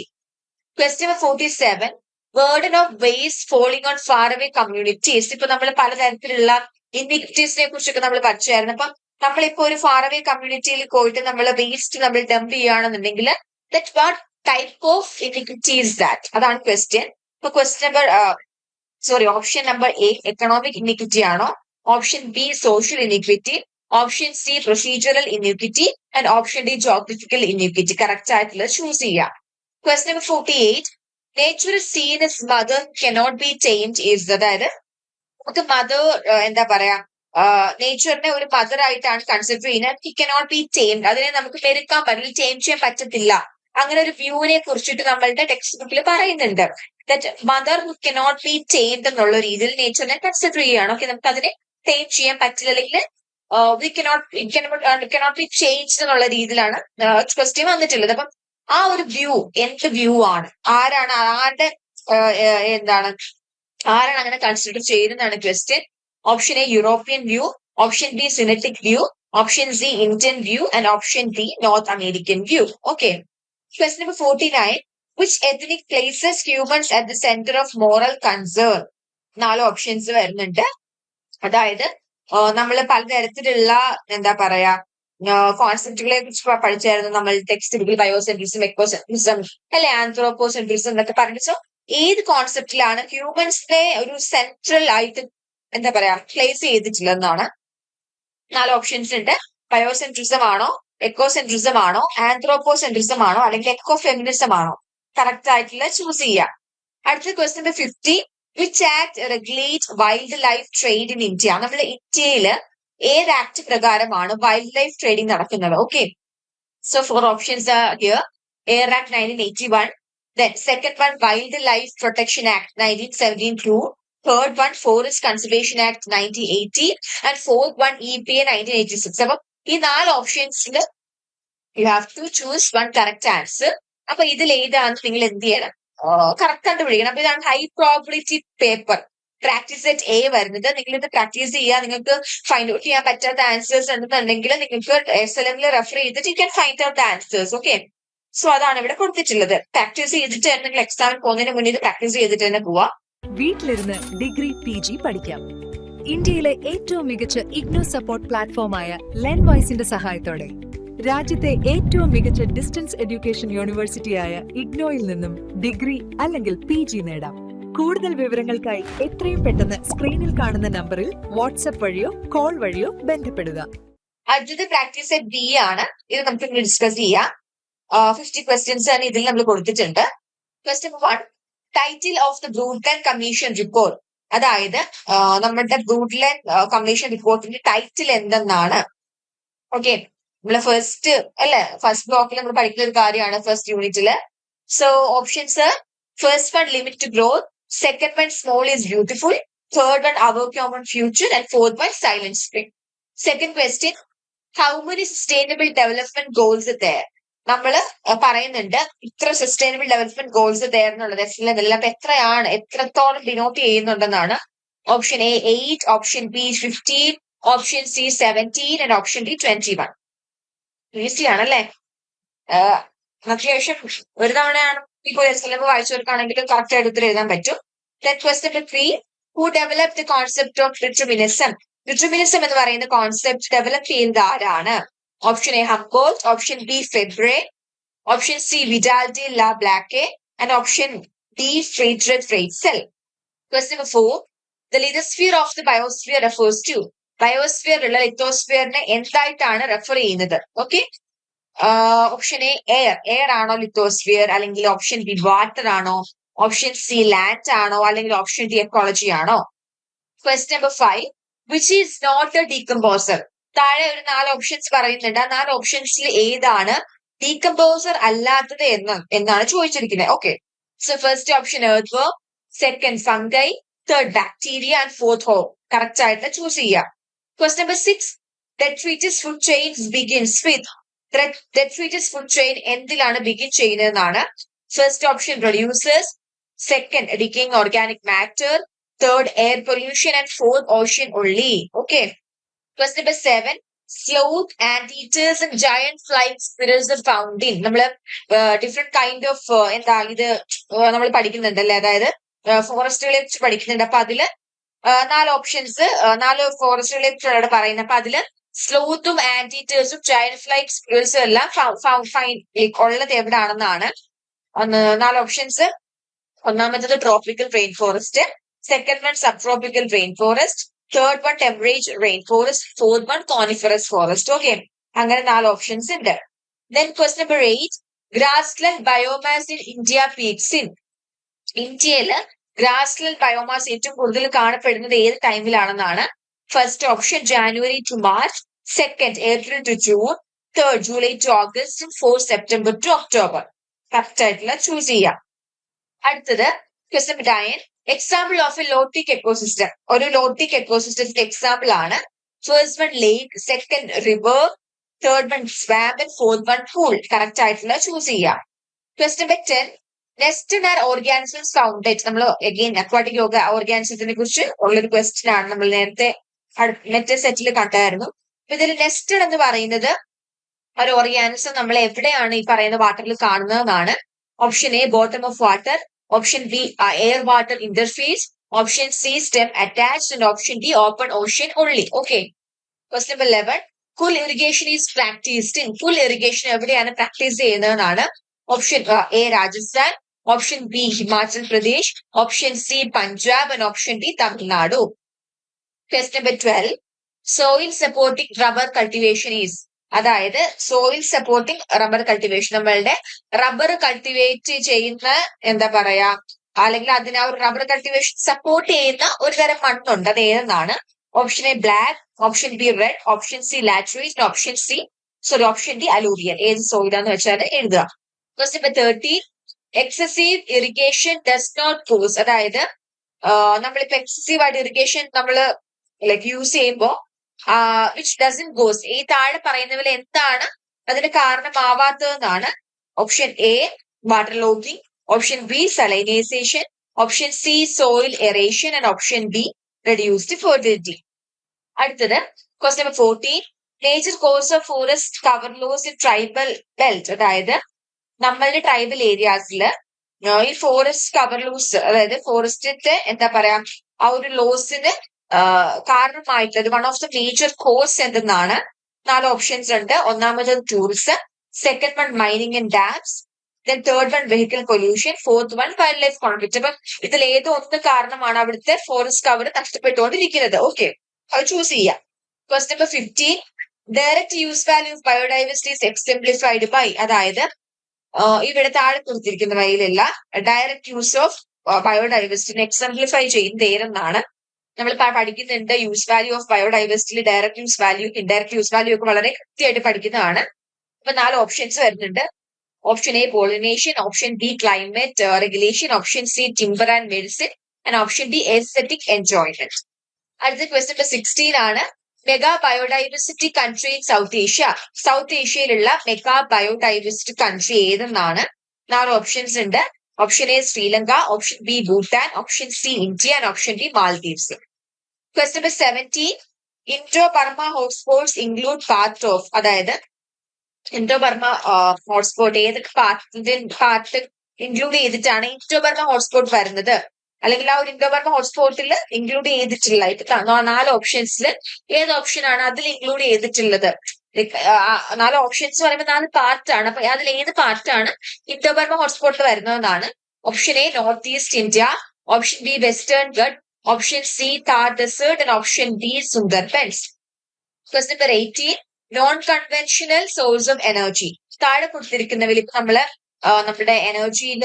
Question number 47, burden of waste falling on far away communities. ഇപ്പൊ നമ്മൾ പലതരത്തിലുള്ള ഇൻഇക്വിറ്റീസിനെ കുറിച്ചൊക്കെ നമ്മൾ പഠിച്ചായിരുന്നു. അപ്പം നമ്മളിപ്പോ ഒരു ഫാർ അവേ കമ്മ്യൂണിറ്റിയിൽ പോയിട്ട് നമ്മൾ വേസ്റ്റ് നമ്മൾ ഡംപ് ചെയ്യുകയാണെന്നുണ്ടെങ്കിൽ that what type of inequity is that? അതാണ് ക്വസ്റ്റ്യൻ. ഇപ്പൊ option number A economic inequity ആണോ, option B social inequity, option C procedural inequity and option D geographical inequity. Correct ആയിട്ടുള്ളത് choose ചെയ്യാം. Question number 48, nature is seen as mother cannot be change is. അതായത് നമുക്ക് mother എന്താ പറയാ, നേച്ചറിനെ ഒരു mother ആയിട്ടാണ് consider ചെയ്യുന്നത്. ഹി കനോട്ട് ബി ചേഞ്ച്, അതിനെ നമുക്ക് പെരുക്കാൻ പറ്റില്ല, ചേഞ്ച് ചെയ്യാൻ പറ്റത്തില്ല. അങ്ങനെ ഒരു വ്യൂവിനെ കുറിച്ചിട്ട് നമ്മളുടെ ടെക്സ്റ്റ് ബുക്കിൽ പറയുന്നുണ്ട്. That mother who cannot be change എന്നുള്ള രീതിയിൽ നേച്ചറിനെ കൺസിഡർ ചെയ്യുകയാണ്. ഓക്കെ, നമുക്ക് അതിനെ ചേഞ്ച് ചെയ്യാൻ പറ്റില്ല, അല്ലെങ്കിൽ വി കനോട്ട് ബി ചേഞ്ച് എന്നുള്ള രീതിയിലാണ് ക്വസ്റ്റ്യൻ വന്നിട്ടുള്ളത്. അപ്പം ആ ഒരു വ്യൂ എന്ത് വ്യൂ ആണ്, ആരാണ് ആരുടെ എന്താണ് ആരാണ് അങ്ങനെ കൺസിഡർ ചെയ്യുന്നതാണ് question. Option A European view, option B Sinitic view, option C Indian view and option D North American view. Okay, question number 49. Which ethnic places humans at the centre of moral concern? 4 options വരുന്നുണ്ട്. അതായത് നമ്മൾ പലതരത്തിലുള്ള എന്താ പറയാ കോൺസെപ്റ്റുകളെ കുറിച്ച് പഠിച്ചായിരുന്നു നമ്മൾ text ബുക്കിൽ. ബയോസെൻട്രിസം, എക്കോസെൻട്രിസം, അല്ലെ ആന്ത്രോപോസെൻട്രിസം എന്നൊക്കെ പറഞ്ഞു. സോ ഏത് കോൺസെപ്റ്റിലാണ് ഹ്യൂമൻസിനെ ഒരു സെൻട്രൽ ആയിട്ട് എന്താ പറയാ പ്ലേസ് ചെയ്തിട്ടുള്ളതെന്നാണ്. 4 ഓപ്ഷൻസ് ഉണ്ട്. ബയോസെൻട്രിസം ആണോ, എക്കോസെൻട്രിസം ആണോ, ആന്ത്രോപോസെൻട്രിസം ആണോ, അല്ലെങ്കിൽ എക്കോ ഫെമിനിസം ആണോ? കറക്റ്റ് ആയിട്ടുള്ള ചൂസ് ചെയ്യുക. അടുത്ത question number 50. Which act regulate wild life trade in India? നമ്മുടെ ഇന്ത്യയില് ഏത് ആക്ട് പ്രകാരമാണ് വൈൽഡ് ലൈഫ് ട്രേഡിംഗ് നടക്കുന്നത്? Okay, so 4 options here. Air act 1981, then second one Wildlife Protection Act 1972, third one Forest Conservation Act 1980, and fourth one EPA 1986. അപ്പം ഈ 4 ഓപ്ഷൻസിൽ you have to choose one correct answer. അപ്പൊ ഇതിൽ ഏതാണ് നിങ്ങൾ എന്ത് ചെയ്യണം? കറക്റ്റ് കണ്ടുപിടിക്കണം. അപ്പൊ ഇതാണ് high probability paper practice set A വരുന്നത്. നിങ്ങൾ ഇത് പ്രാക്ടീസ് ചെയ്യുക. നിങ്ങൾക്ക് ഫൈൻഡ് ഔട്ട് ചെയ്യാൻ പറ്റാത്ത ആൻസേഴ്സ് ഉണ്ടെന്നുണ്ടെങ്കിൽ നിങ്ങൾക്ക് SLM റെഫർ ചെയ്തിട്ട് you can find out the answers. Okay, so അതാണ് ഇവിടെ കൊടുത്തിട്ടുള്ളത്. പ്രാക്ടീസ് ചെയ്തിട്ട് നിങ്ങൾ എക്സാമിന് പോകുന്നതിന് മുന്നേ ഇത് പ്രാക്ടീസ് ചെയ്തിട്ട് തന്നെ പോവാ. വീട്ടിലിരുന്ന് ഡിഗ്രി PG പഠിക്കാം. ഇന്ത്യയിലെ ഏറ്റവും മികച്ച ഇഗ്നോ സപ്പോർട്ട് പ്ലാറ്റ്ഫോമായ ലേൺവൈസിന്റെ സഹായത്തോടെ രാജ്യത്തെ ഏറ്റവും മികച്ച ഡിസ്റ്റൻസ് എഡ്യൂക്കേഷൻ യൂണിവേഴ്സിറ്റിയായ ഇഗ്നോയിൽ നിന്നും ഡിഗ്രി അല്ലെങ്കിൽ PG നേടാം. കൂടുതൽ വിവരങ്ങൾക്കായി എത്രയും പെട്ടെന്ന് സ്ക്രീനിൽ കാണുന്ന നമ്പറിൽ വാട്സ്ആപ്പ് വഴിയോ കോൾ വഴിയോ ബന്ധപ്പെടുക. അടുത്തത് പ്രാക്ടീസ് സെറ്റ് ബി ആണ്. ഇത് നമുക്ക് ഡിസ്കസ് ചെയ്യാം. 50 ക്വസ്റ്റ്യൻസ് ആണ് ഇതിൽ നമ്മൾ കൊടുത്തിട്ടുണ്ട്. Question 1. Title of the Brundtland commission report. അതായത് നമ്മുടെ ബ്രൂഡ്ലാൻഡ് കമ്മീഷൻ റിപ്പോർട്ടിന്റെ ടൈറ്റിൽ എന്തെന്നാണ്. ഓക്കെ, നമ്മള് ഫസ്റ്റ് ബ്ലോക്കിൽ നമ്മൾ പഠിക്കുന്ന ഒരു കാര്യമാണ് ഫസ്റ്റ് യൂണിറ്റില്. So options: first one limit to growth, second one small is beautiful, third one our common future, and fourth one silent spring. Second question: how many sustainable development goals there? നമ്മള് പറയുന്നുണ്ട് ഇത്ര sustainable development goals there എന്നുള്ളത് SLM. അപ്പൊ എത്രത്തോളം denote ചെയ്യുന്നുണ്ടെന്നാണ്. Option A 8, option B 15, option C 17, and option D 21. Easy ആണല്ലേ? അത്യാവശ്യം ഒരു തവണയാണ് ഇപ്പോൾ SLM വായിച്ചവർക്കാണെങ്കിലും കറക്റ്റ് ആയിട്ട് ഉത്തരം എഴുതാൻ പറ്റും. Question number 3. Who developed the concept of determinism? Determinism എന്ന് പറയുന്ന കോൺസെപ്റ്റ് ഡെവലപ്പ് ചെയ്യുന്നത് ആരാണ്? Option A Humboldt, option B Febvre, option C Vidal de la Blache, and option D Friedrich Ratzel. Question number 4. The lithosphere of the biosphere refers to? Biosphere ഉള്ള ലിത്തോസ്ഫിയറിനെ എന്തായിട്ടാണ് refer ചെയ്യുന്നത്? Okay, option A air ആണോ lithosphere, അല്ലെങ്കിൽ option B water ആണോ, option C land ആണോ, അല്ലെങ്കിൽ option D ecology ആണോ? Question number 5. Which is not a decomposer? താഴെ ഒരു 4 ഓപ്ഷൻസ് പറയുന്നുണ്ട്. ആ 4 ഓപ്ഷൻസിൽ ഏതാണ് ഡീകമ്പോസർ അല്ലാത്തത് എന്നാണ് ചോദിച്ചിരിക്കുന്നത്. Okay, so first option earthworm, second fungi, third bacteria, and fourth home. Correct ആയിട്ട് ചൂസ് ചെയ്യാം. Question number 6. Detritus food chains begins with? Detritus food chain എന്തിലാണ് ബിഗിൻ ചെയ്യുന്നതെന്നാണ്. First option producers, second decaying organic matter, third air pollution, and fourth ocean only. Okay, question number 7. Sloth, anteaters, and giant flying squirrels are found in? നമ്മള് different kind of ഇത് നമ്മൾ പഠിക്കുന്നുണ്ടല്ലേ, അതായത് ഫോറസ്റ്റുകളെ കുറിച്ച് പഠിക്കുന്നുണ്ട്. അപ്പൊ അതില് 4 ഓപ്ഷൻസ് 4 ഫോറസ്റ്റുകളെ കുറിച്ചാണ് പറയുന്നത്. അപ്പൊ അതില് സ്ലോത്തും ആന്റീറ്റേഴ്സും ജയന്റ് ഫ്ലൈയിങ് സ്ക്വിറൽസും എല്ലാം ഉള്ളത് എവിടെയാണെന്നാണ്. 4 ഓപ്ഷൻസ്. ഒന്നാമത്തത് tropical rain forest, second one subtropical rain forest, third one temperate rain forest, fourth one coniferous forest. Okay, അങ്ങനെ 4 ഓപ്ഷൻസ് ഉണ്ട്. Then question number 8. Grassland biomass in India peaks in? ഇന്ത്യയില് grassland biomass ഏറ്റവും കൂടുതൽ കാണപ്പെടുന്നത് ഏത് ടൈമിലാണെന്നാണ്. First option January to March, second April to June, third July to August, fourth September to October. Correct ആയിട്ടുള്ള choose ചെയ്യാം. അടുത്തത് question number 9. Example of a lotic ecosystem? ഒരു ലോട്ടിക് എക്കോസിസ്റ്റത്തിന്റെ എക്സാമ്പിൾ ആണ് first one lake, second river, third one swamp, fourth one pool. Correct ആയിട്ടുള്ള choose ചെയ്യാം. Question number 10. Nested are organisms founded. നമ്മൾ again aquatic ഓർഗാനിസത്തിനെ കുറിച്ച് ഉള്ളൊരു ക്വസ്റ്റ്യൻ ആണ്. നമ്മൾ നേരത്തെ മറ്റേ സെറ്റിൽ കണ്ടായിരുന്നു. അപ്പൊ ഇതിൽ നെസ്റ്റഡ് എന്ന് പറയുന്നത് ഒരു ഓർഗാനിസം നമ്മൾ എവിടെയാണ് ഈ പറയുന്ന വാട്ടറിൽ കാണുന്നതെന്നാണ്. Option A bottom of water, option B air water interface, option C stem attached, and option D open ocean only. Okay. Question number 11. Full irrigation is practised in. Full irrigation എവിടെയാണ് practise ചെയ്യുന്നതെന്നാണ്. Option A Rajasthan, option B Himachal Pradesh, option C Punjab, and option D Tamil Nadu. Question number 12. Soil supporting rubber cultivation is. അതായത് soil supporting rubber cultivation, നമ്മളുടെ rubber cultivate ചെയ്യുന്ന എന്താ പറയാ, അല്ലെങ്കിൽ അതിന് ആ ഒരു റബ്ബർ കൾട്ടിവേഷൻ സപ്പോർട്ട് ചെയ്യുന്ന ഒരു തരം മണ്ണുണ്ട്. അത് ഏതെന്നാണ്. Option A black, option B red, option C laterite, option D alluvial. ഏത് സോയിലാന്ന് വെച്ചാൽ എഴുതുക. Question number 13. Excessive irrigation does not cause. അതായത് നമ്മളിപ്പോ എക്സസീവ് ആയിട്ട് ഇറിഗേഷൻ നമ്മൾ ലൈക്ക് യൂസ് ചെയ്യുമ്പോ വിച്ച് ഡസൻ ഗോസ്, ഈ താഴെ പറയുന്നതിൽ എന്താണ് അതിന് കാരണമാവാത്തതെന്നാണ്. Option A water logging, option B salinisation, option C soil aeration, and option D reduced fertility. അടുത്തത് question number 14. Major cause of forest cover loss in tribal belt. അതായത് നമ്മളുടെ ട്രൈബൽ ഏരിയാസിൽ ഈ ഫോറസ്റ്റ് കവർ ലോസ്, അതായത് ഫോറസ്റ്റിന്റെ എന്താ പറയാ ആ ഒരു ലോസിന് കാരണമായിട്ടുള്ളത് one of the major cause എന്തെന്നാണ്. 4 ഓപ്ഷൻസ് ഉണ്ട്. ഒന്നാമത് tourism, second one mining and dams, then third one vehicle pollution, fourth one wildlife conflict. അപ്പൊ ഇതിൽ ഏതോ ഒന്ന് കാരണമാണ് അവിടുത്തെ ഫോറസ്റ്റ് കവർ നഷ്ടപ്പെട്ടുകൊണ്ടിരിക്കുന്നത്. ഓക്കെ, അത് ചൂസ് ചെയ്യാം. Question number 15. Direct use value of biodiversity is exemplified by. അതായത് ഇവിടെ താഴെ കൊടുത്തിരിക്കുന്ന വഴിയിലുള്ള ഡയറക്റ്റ് യൂസ് ഓഫ് ബയോഡൈവേഴ്സിറ്റിനെ എക്സംപ്ലിഫൈ ചെയ്യുന്നത് ഏതെന്നാണ്. നമ്മൾ പഠിക്കുന്നുണ്ട് use value of biodiversity, direct use value, indirect use value ഒക്കെ വളരെ കൃത്യമായിട്ട് പഠിക്കുന്നതാണ്. അപ്പൊ 4 ഓപ്ഷൻസ് വരുന്നുണ്ട്. Option A pollination, option B climate regulation, option C timber and medicine, and option D aesthetic enjoyment. അടുത്ത ക്വസ്റ്റ്യൻ നമ്പർ 16 ആണ്. Mega biodiversity country in South Asia. South ഏഷ്യയിലുള്ള mega biodiversity country ഏതെന്നാണ്. 4 ഓപ്ഷൻസ് ഉണ്ട്. Option A Sri Lanka, option B Bhutan, option C India, and option D Maldives. Question number 17. Indo Burma hotspots include part of. അതായത് Indo Burma hotspot ഏതൊക്കെ part include ചെയ്തിട്ടാണ് Indo Burma hotspot വരുന്നത്, അല്ലെങ്കിൽ ആ ഒരു ഇൻഡോ ബർമ ഹോട്ട്സ്പോട്ടിൽ ഇൻക്ലൂഡ് ചെയ്തിട്ടുള്ള ഇപ്പൊ 4 ഓപ്ഷൻസിൽ ഏത് ഓപ്ഷനാണ് അതിൽ ഇൻക്ലൂഡ് ചെയ്തിട്ടുള്ളത്. 4 ഓപ്ഷൻസ് പറയുമ്പോൾ 4 പാർട്ടാണ്. അപ്പൊ അതിൽ ഏത് പാർട്ടാണ് ഇൻഡോ ബർമ ഹോട്ട്സ്പോട്ടിൽ വരുന്നതെന്നാണ്. Option A North East India, option B Western ഗഡ്, option C Thar desert, and option D Sundarbans. Question number 18. Non conventional source of energy. താഴെ കൊടുത്തിരിക്കുന്നവയിൽ ഇപ്പൊ നമ്മള് നമ്മുടെ എനർജിയിൽ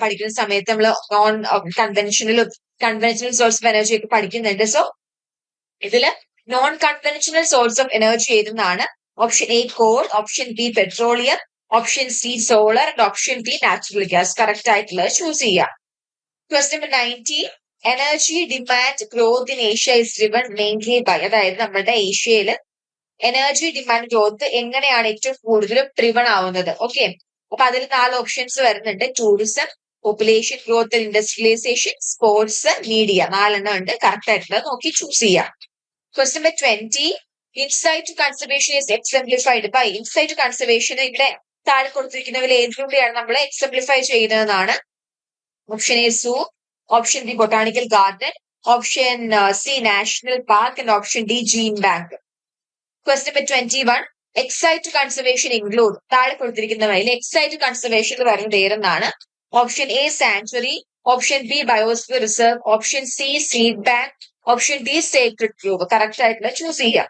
പഠിക്കുന്ന സമയത്ത് നമ്മൾ non conventional source of energy ഒക്കെ പഠിക്കുന്നുണ്ട്. സോ ഇതില് non conventional source of energy ഏതെന്നാണ്. Option A coal, option B petroleum, option C solar, and option D natural gas. Correct ആയിട്ടുള്ളത് ചൂസ് ചെയ്യാം. Question number 19. Energy demand growth in Asia is driven mainly by. അതായത് നമ്മുടെ ഏഷ്യയിൽ energy demand growth എങ്ങനെയാണ് ഏറ്റവും കൂടുതലും driven ആവുന്നത്. Okay, അപ്പൊ അതിൽ 4 ഓപ്ഷൻസ് വരുന്നുണ്ട്. Tourism, population growth, industrialisation, sports, media. 4 ഉണ്ട്. കറക്റ്റ് ആയിട്ടുള്ളത് നോക്കി ചൂസ് ചെയ്യാം. Question number 20. In situ conservation is exemplified by. In situ conservation ഇവിടെ താഴെ കൊടുത്തിരിക്കുന്നവരിൽ ഏതിലൂടെയാണ് നമ്മൾ എക്സംപ്ലിഫൈ ചെയ്യുന്നതെന്നാണ്. Option A zoo, option B botanical garden, option C national park, and option D gene bank. Question number 21. Ex situ conservation include. താഴെ കൊടുത്തിരിക്കുന്നവയിൽ ex situ conservation വരുന്നത് ഏതെന്നാണ്. Option A sanctuary, option B biosphere reserve, option C seed bank, option D sacred grove. Correct ആയിട്ടുള്ള choose ചെയ്യാം.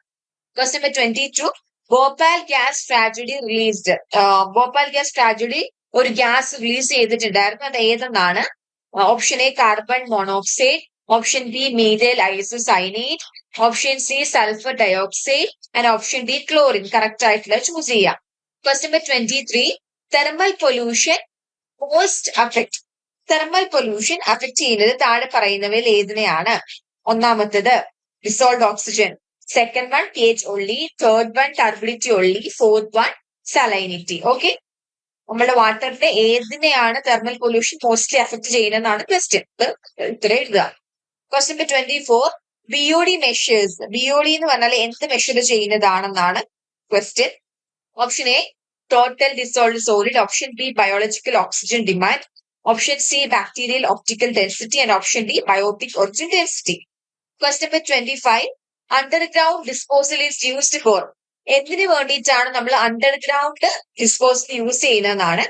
Question number 22. Bhopal gas tragedy released. Bhopal gas tragedy ഒരു gas release ചെയ്തിട്ടുണ്ടായിരുന്നു. അത് ഏതെന്നാണ്. Option A carbon monoxide, option B methyl isocyanate, option C sulphur dioxide, and option D chlorine. Correct ആയിട്ടുള്ള choose ചെയ്യാം. Question number 23. Thermal pollution most affect. Thermal pollution affect ചെയ്യുന്നത് താഴെ പറയുന്നവയിൽ ഏതിനെയാണ്. ഒന്നാമത്തത് dissolved oxygen, Second one, pH only. Third one, turbidity only. Fourth one, salinity. Okay. നമ്മുടെ വാട്ടറിന്റെ ഏതിനെയാണ് തെർമൽ പൊല്യൂഷൻ മോസ്റ്റ്ലി അഫക്ട് ചെയ്യുന്നതെന്നാണ് ക്വസ്റ്റ്യൻ. ഉത്തരം എഴുതുക. Question number 24, BOD measures. BOD എന്ന് പറഞ്ഞാൽ എന്ത് മെഷർ ചെയ്യുന്നതാണെന്നാണ് question. Option A, total dissolved solid. Option B, biological oxygen demand. Option C, bacterial optical density. And option D, biotic origin density. Question number 25, underground disposal is used for. എന്തിനു വേണ്ടിയിട്ടാണ് നമ്മൾ underground disposal use ചെയ്യുന്നതെന്നാണ്.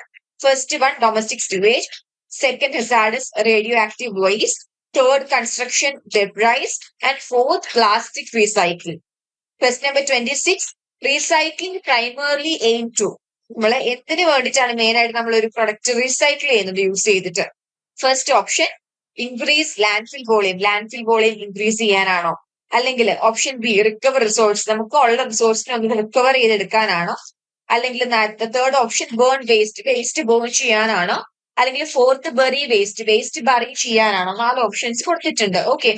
First one, domestic സ്റ്റുവേജ്. Second, hazardous radio active waste. Third, construction debris. And fourth, plastic recycling. Question number 26, recycling primarily aim to. നമ്മൾ എന്തിനു വേണ്ടിയിട്ടാണ് main ആയിട്ട് നമ്മൾ ഒരു പ്രൊഡക്റ്റ് റീസൈക്കിൾ ചെയ്യുന്നത് യൂസ് ചെയ്തിട്ട്? First option, increase landfill volume. Landfill volume increase ചെയ്യാനാണോ? അല്ലെങ്കിൽ ഓപ്ഷൻ ബി, റിക്കവർ റിസോഴ്സ്. നമുക്ക് ഉള്ള റിസോഴ്സിനെ നമുക്ക് റിക്കവർ ചെയ്തെടുക്കാനാണോ? അല്ലെങ്കിൽ third option, burn waste. Waste burn ചെയ്യാനാണോ? അല്ലെങ്കിൽ fourth, bury waste. Waste bury ചെയ്യാനാണോ? 4 ഓപ്ഷൻസ് കൊടുത്തിട്ടുണ്ട്. ഓക്കെ.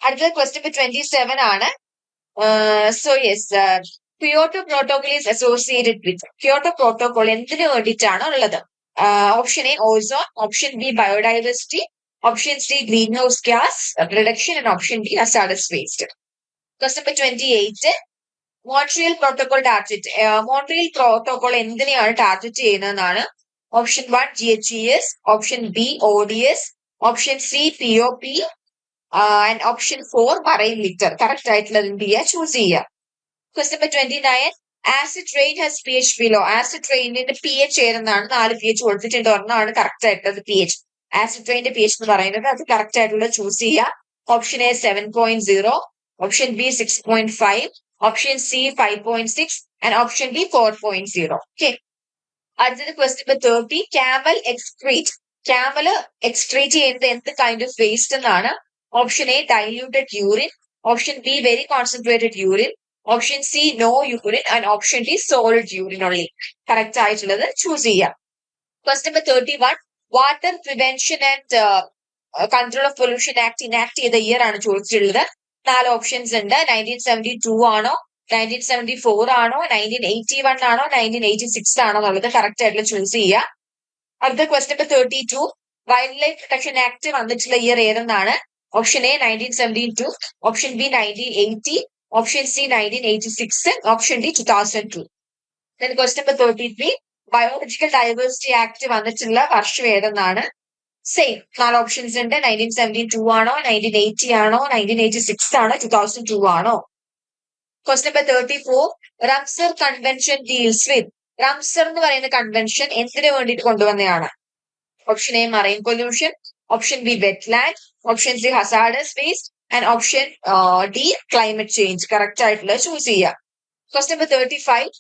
അടുത്തത് ക്വസ്റ്റ്യൻ നമ്പർ 27 ആണ്. So yes, Kyoto protocol is associated with. Kyoto protocol എന്തിനു വേണ്ടിയിട്ടാണ് ഉള്ളത്? Option A, ozone. Option B, biodiversity. Option C, green house gas reduction. And option D, hazardous waste. Question number 28, Montreal protocol target. Montreal protocol എന്തിനെയാണ് target ചെയ്യുന്നതെന്നാണ്. Option 1, GHES. Option B, ODS. Option C, POP. And option 4, marine litter. Correct ആയിട്ടുള്ളത് എന്ത് ചെയ്യുക? Choose ചെയ്യുക. Question number 29, acid rain has pH below. Acid റെയിനിന്റെ pH ഏതെന്നാണ്. 4 pH കൊടുത്തിട്ടുണ്ട്. ഒരെണ്ണമാണ് കറക്റ്റ് ആയിട്ടുള്ളത് pH. ആസിഡ് റെയിന്റെ pH എന്ന് പറയുന്നത് അത് കറക്റ്റ് ആയിട്ടുള്ളത് ചൂസ് ചെയ്യുക. Option A 7.0, option B 6.5, option C 5.6 and option D 4.0. Okay. അടുത്തത് question number 30, camel excrete. Camel excrete ചെയ്യുന്നത് എന്ത് കൈൻഡ് ഓഫ് വേസ്റ്റ് എന്നാണ്. Option A, diluted urine. Option B, very concentrated urine. Option C, no urine. And option D, solid urine only. Correct ആയിട്ടുള്ളത് choose ചെയ്യാം. Question number 31, water prevention and control of pollution act enact ചെയ്ത year ആണ് ചോദിച്ചിട്ടുള്ളത്. 4 options ഉണ്ട്. 1972 ആണോ, 1974 ആണോ, 1981 ആണോ, 1986 ആണോ എന്നുള്ളത് കറക്റ്റ് ആയിട്ടുള്ള ചൂസ് ചെയ്യുക. അടുത്ത question number 32, wild life protection act വന്നിട്ടുള്ള ഇയർ ഏതെന്നാണ്. Option A 1972, option B 1980, option C 1986, option D 2002. Then question number 33, biological diversity act വന്നിട്ടുള്ള വർഷം ഏതെന്നാണ്. സെയിം 4 ഓപ്ഷൻസ് ഉണ്ട്. 1972 ആണോ, 1980 ആണോ, 1986 ആണോ, 2002 ആണോ. Question number 34, Ramsar convention deals with. Ramsar എന്ന് പറയുന്ന കൺവെൻഷൻ എന്തിനു വേണ്ടിയിട്ട് കൊണ്ടുവന്നതാണ്. Option A, marine pollution. Option B, wetland. Option C, hazardous waste. And option D, climate change. Correct ആയിട്ടുള്ള ചൂസ് ചെയ്യുക. ക്വസ്റ്റ്യൻ നമ്പർ 35,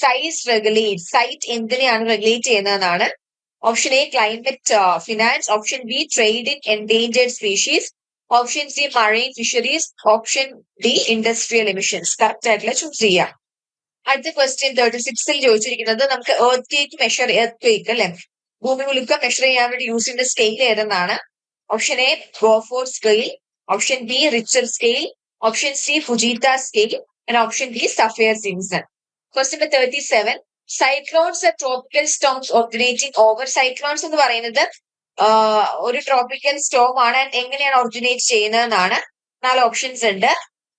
സൈസ് റെഗുലേറ്റ്. സൈറ്റ് എന്തിനെയാണ് റെഗുലേറ്റ് ചെയ്യുന്നതെന്നാണ്. Option A, climate finance. Option B, trade in endangered species. Option C, marine fisheries. Option D, industrial emissions. Correct ആയിട്ടുള്ള choose ചെയ്യാം. അടുത്ത question 36 ചോദിച്ചിരിക്കുന്നത് നമുക്ക് എർത്ത് അല്ലെ, ഭൂമി കുലുക്കം മെഷർ ചെയ്യാൻ വേണ്ടി യൂസ് ചെയ്യുന്ന സ്കെയിൽ ഏതെന്നാണ്. Option A, Beaufort scale. Option B, Richter scale. Option C, Fujita scale. And option D, Saffir Simpson. Question number 37, cyclones are tropical storms originating over. Cyclones എന്ന് പറയുന്നത് ഒരു ട്രോപ്പിക്കൽ സ്റ്റോം ആണ്. എങ്ങനെയാണ് originate ചെയ്യുന്നതെന്നാണ്. 4 options ഉണ്ട്.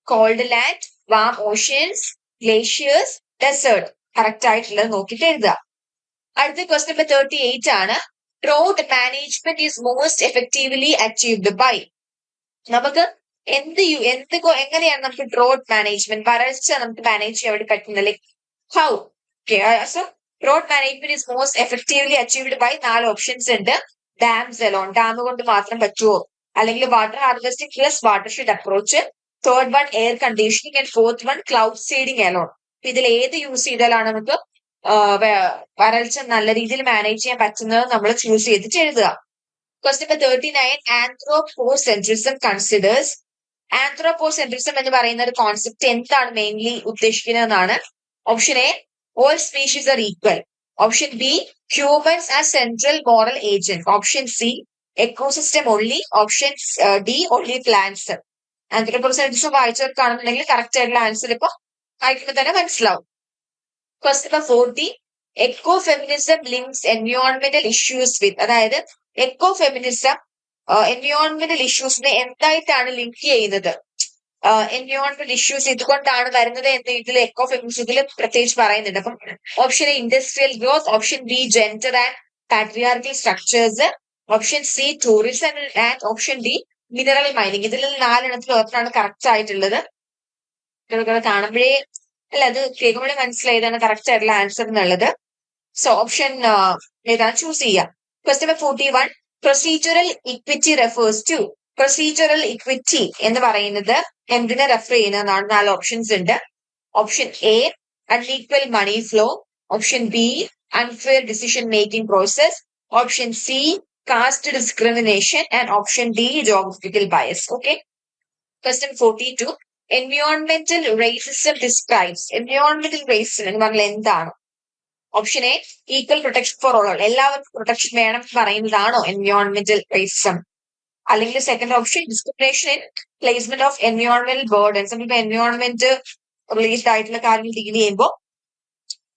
Cold land, warm oceans, glaciers, desert. Correct ആയിട്ടുള്ളത് നോക്കിയിട്ട് എഴുതുക. അടുത്ത ക്വസ്റ്റ്യൻ നമ്പർ 38 ആണ്. Drought management is most effectively achieved by. നമുക്ക് എങ്ങനെയാണ് നമുക്ക് ഡ്രോട്ട് മാനേജ്മെന്റ്, വരൾച്ച നമുക്ക് മാനേജ് ചെയ്യാൻ വേണ്ടി പറ്റുന്നത്? Like how? So drought management is most effectively achieved by 4 options ഉണ്ട്. Dams alone. ഡാം കൊണ്ട് മാത്രം പറ്റുമോ? അല്ലെങ്കിൽ water harvesting plus watershed approach. Third one, air conditioning. And fourth one, cloud seeding alone. ഇതിൽ ഏത് യൂസ് ചെയ്താലാണ് നമുക്ക് വരൾച്ച നല്ല രീതിയിൽ മാനേജ് ചെയ്യാൻ പറ്റുന്നത് നമ്മൾ ചൂസ് ചെയ്തിട്ട് എഴുതുക. Question number 39, anthropocentrism considers. Anthropocentrism എന്ന് പറയുന്ന ഒരു കോൺസെപ്റ്റ് എന്താണ് മെയിൻലി ഉദ്ദേശിക്കുന്നതെന്നാണ്. Option A, all species are equal. Option B, humans are central moral agent. Option C, ecosystem only. Option D, only plants. Anthropocentrism വായിച്ചവർക്കാണെന്നുണ്ടെങ്കിൽ കറക്റ്റ് ആയിട്ടുള്ള answer ഇപ്പൊ വായിക്കുമ്പോൾ തന്നെ മനസ്സിലാവും. Question number 40, eco feminism links എൻവയോൺമെന്റൽ issues with, അതായത് eco feminism എൻവയോൺമെന്റൽ ഇഷ്യൂസിനെ എന്തായിട്ടാണ് ലിങ്ക് ചെയ്യുന്നത്, എൻവയോൺമെന്റൽ ഇഷ്യൂസ് ഇതുകൊണ്ടാണ് വരുന്നത് എന്ന് ഇതിൽ എക്കോ ഫെമിനിസത്തിൽ പ്രത്യേകിച്ച് പറയുന്നുണ്ട്. അപ്പം option a industrial growth, option b gender and patriarchal structures, option c tourism and option d mineral mining. ഇതിൽ 4 ഓപ്ഷനാണ് കറക്റ്റ് ആയിട്ടുള്ളത്. കാണുമ്പോഴേ അല്ല അത് കേൾക്കുമ്പോഴേ മനസ്സിലായതാണ് കറക്റ്റ് ആയിട്ടുള്ള ആൻസർ എന്നുള്ളത്. സോ ഓപ്ഷൻ ഏതാണ് ചൂസ് ചെയ്യാം. Question number 41, procedural equity refers to, procedural equity എന്ന് പറയുന്നത് എന്തിനെ റെഫർ ചെയ്യുന്നതാണ്? 4 ഓപ്ഷൻസ് ഉണ്ട്. Option a unequal money flow, option b unfair decision making process, option C caste discrimination and option D geographical bias. Okay, question 42, എൻവയോൺമെന്റൽ racism describes, എൻവയോൺമെന്റൽ racism എന്ന് പറഞ്ഞാൽ എന്താണ്? Option A equal protection for all, എല്ലാവർക്കും protection വേണം എന്ന് പറയുന്നതാണോ എൻവയോൺമെന്റൽ റേസിസം? അല്ലെങ്കിൽ second option discrimination in placement of എൻവയോൺമെന്റൽ ബേർഡൻസ്, നമ്മളിപ്പോ എൻവയോൺമെന്റ് റിലേറ്റഡ് ആയിട്ടുള്ള കാര്യങ്ങൾ ഡീൽ ചെയ്യുമ്പോൾ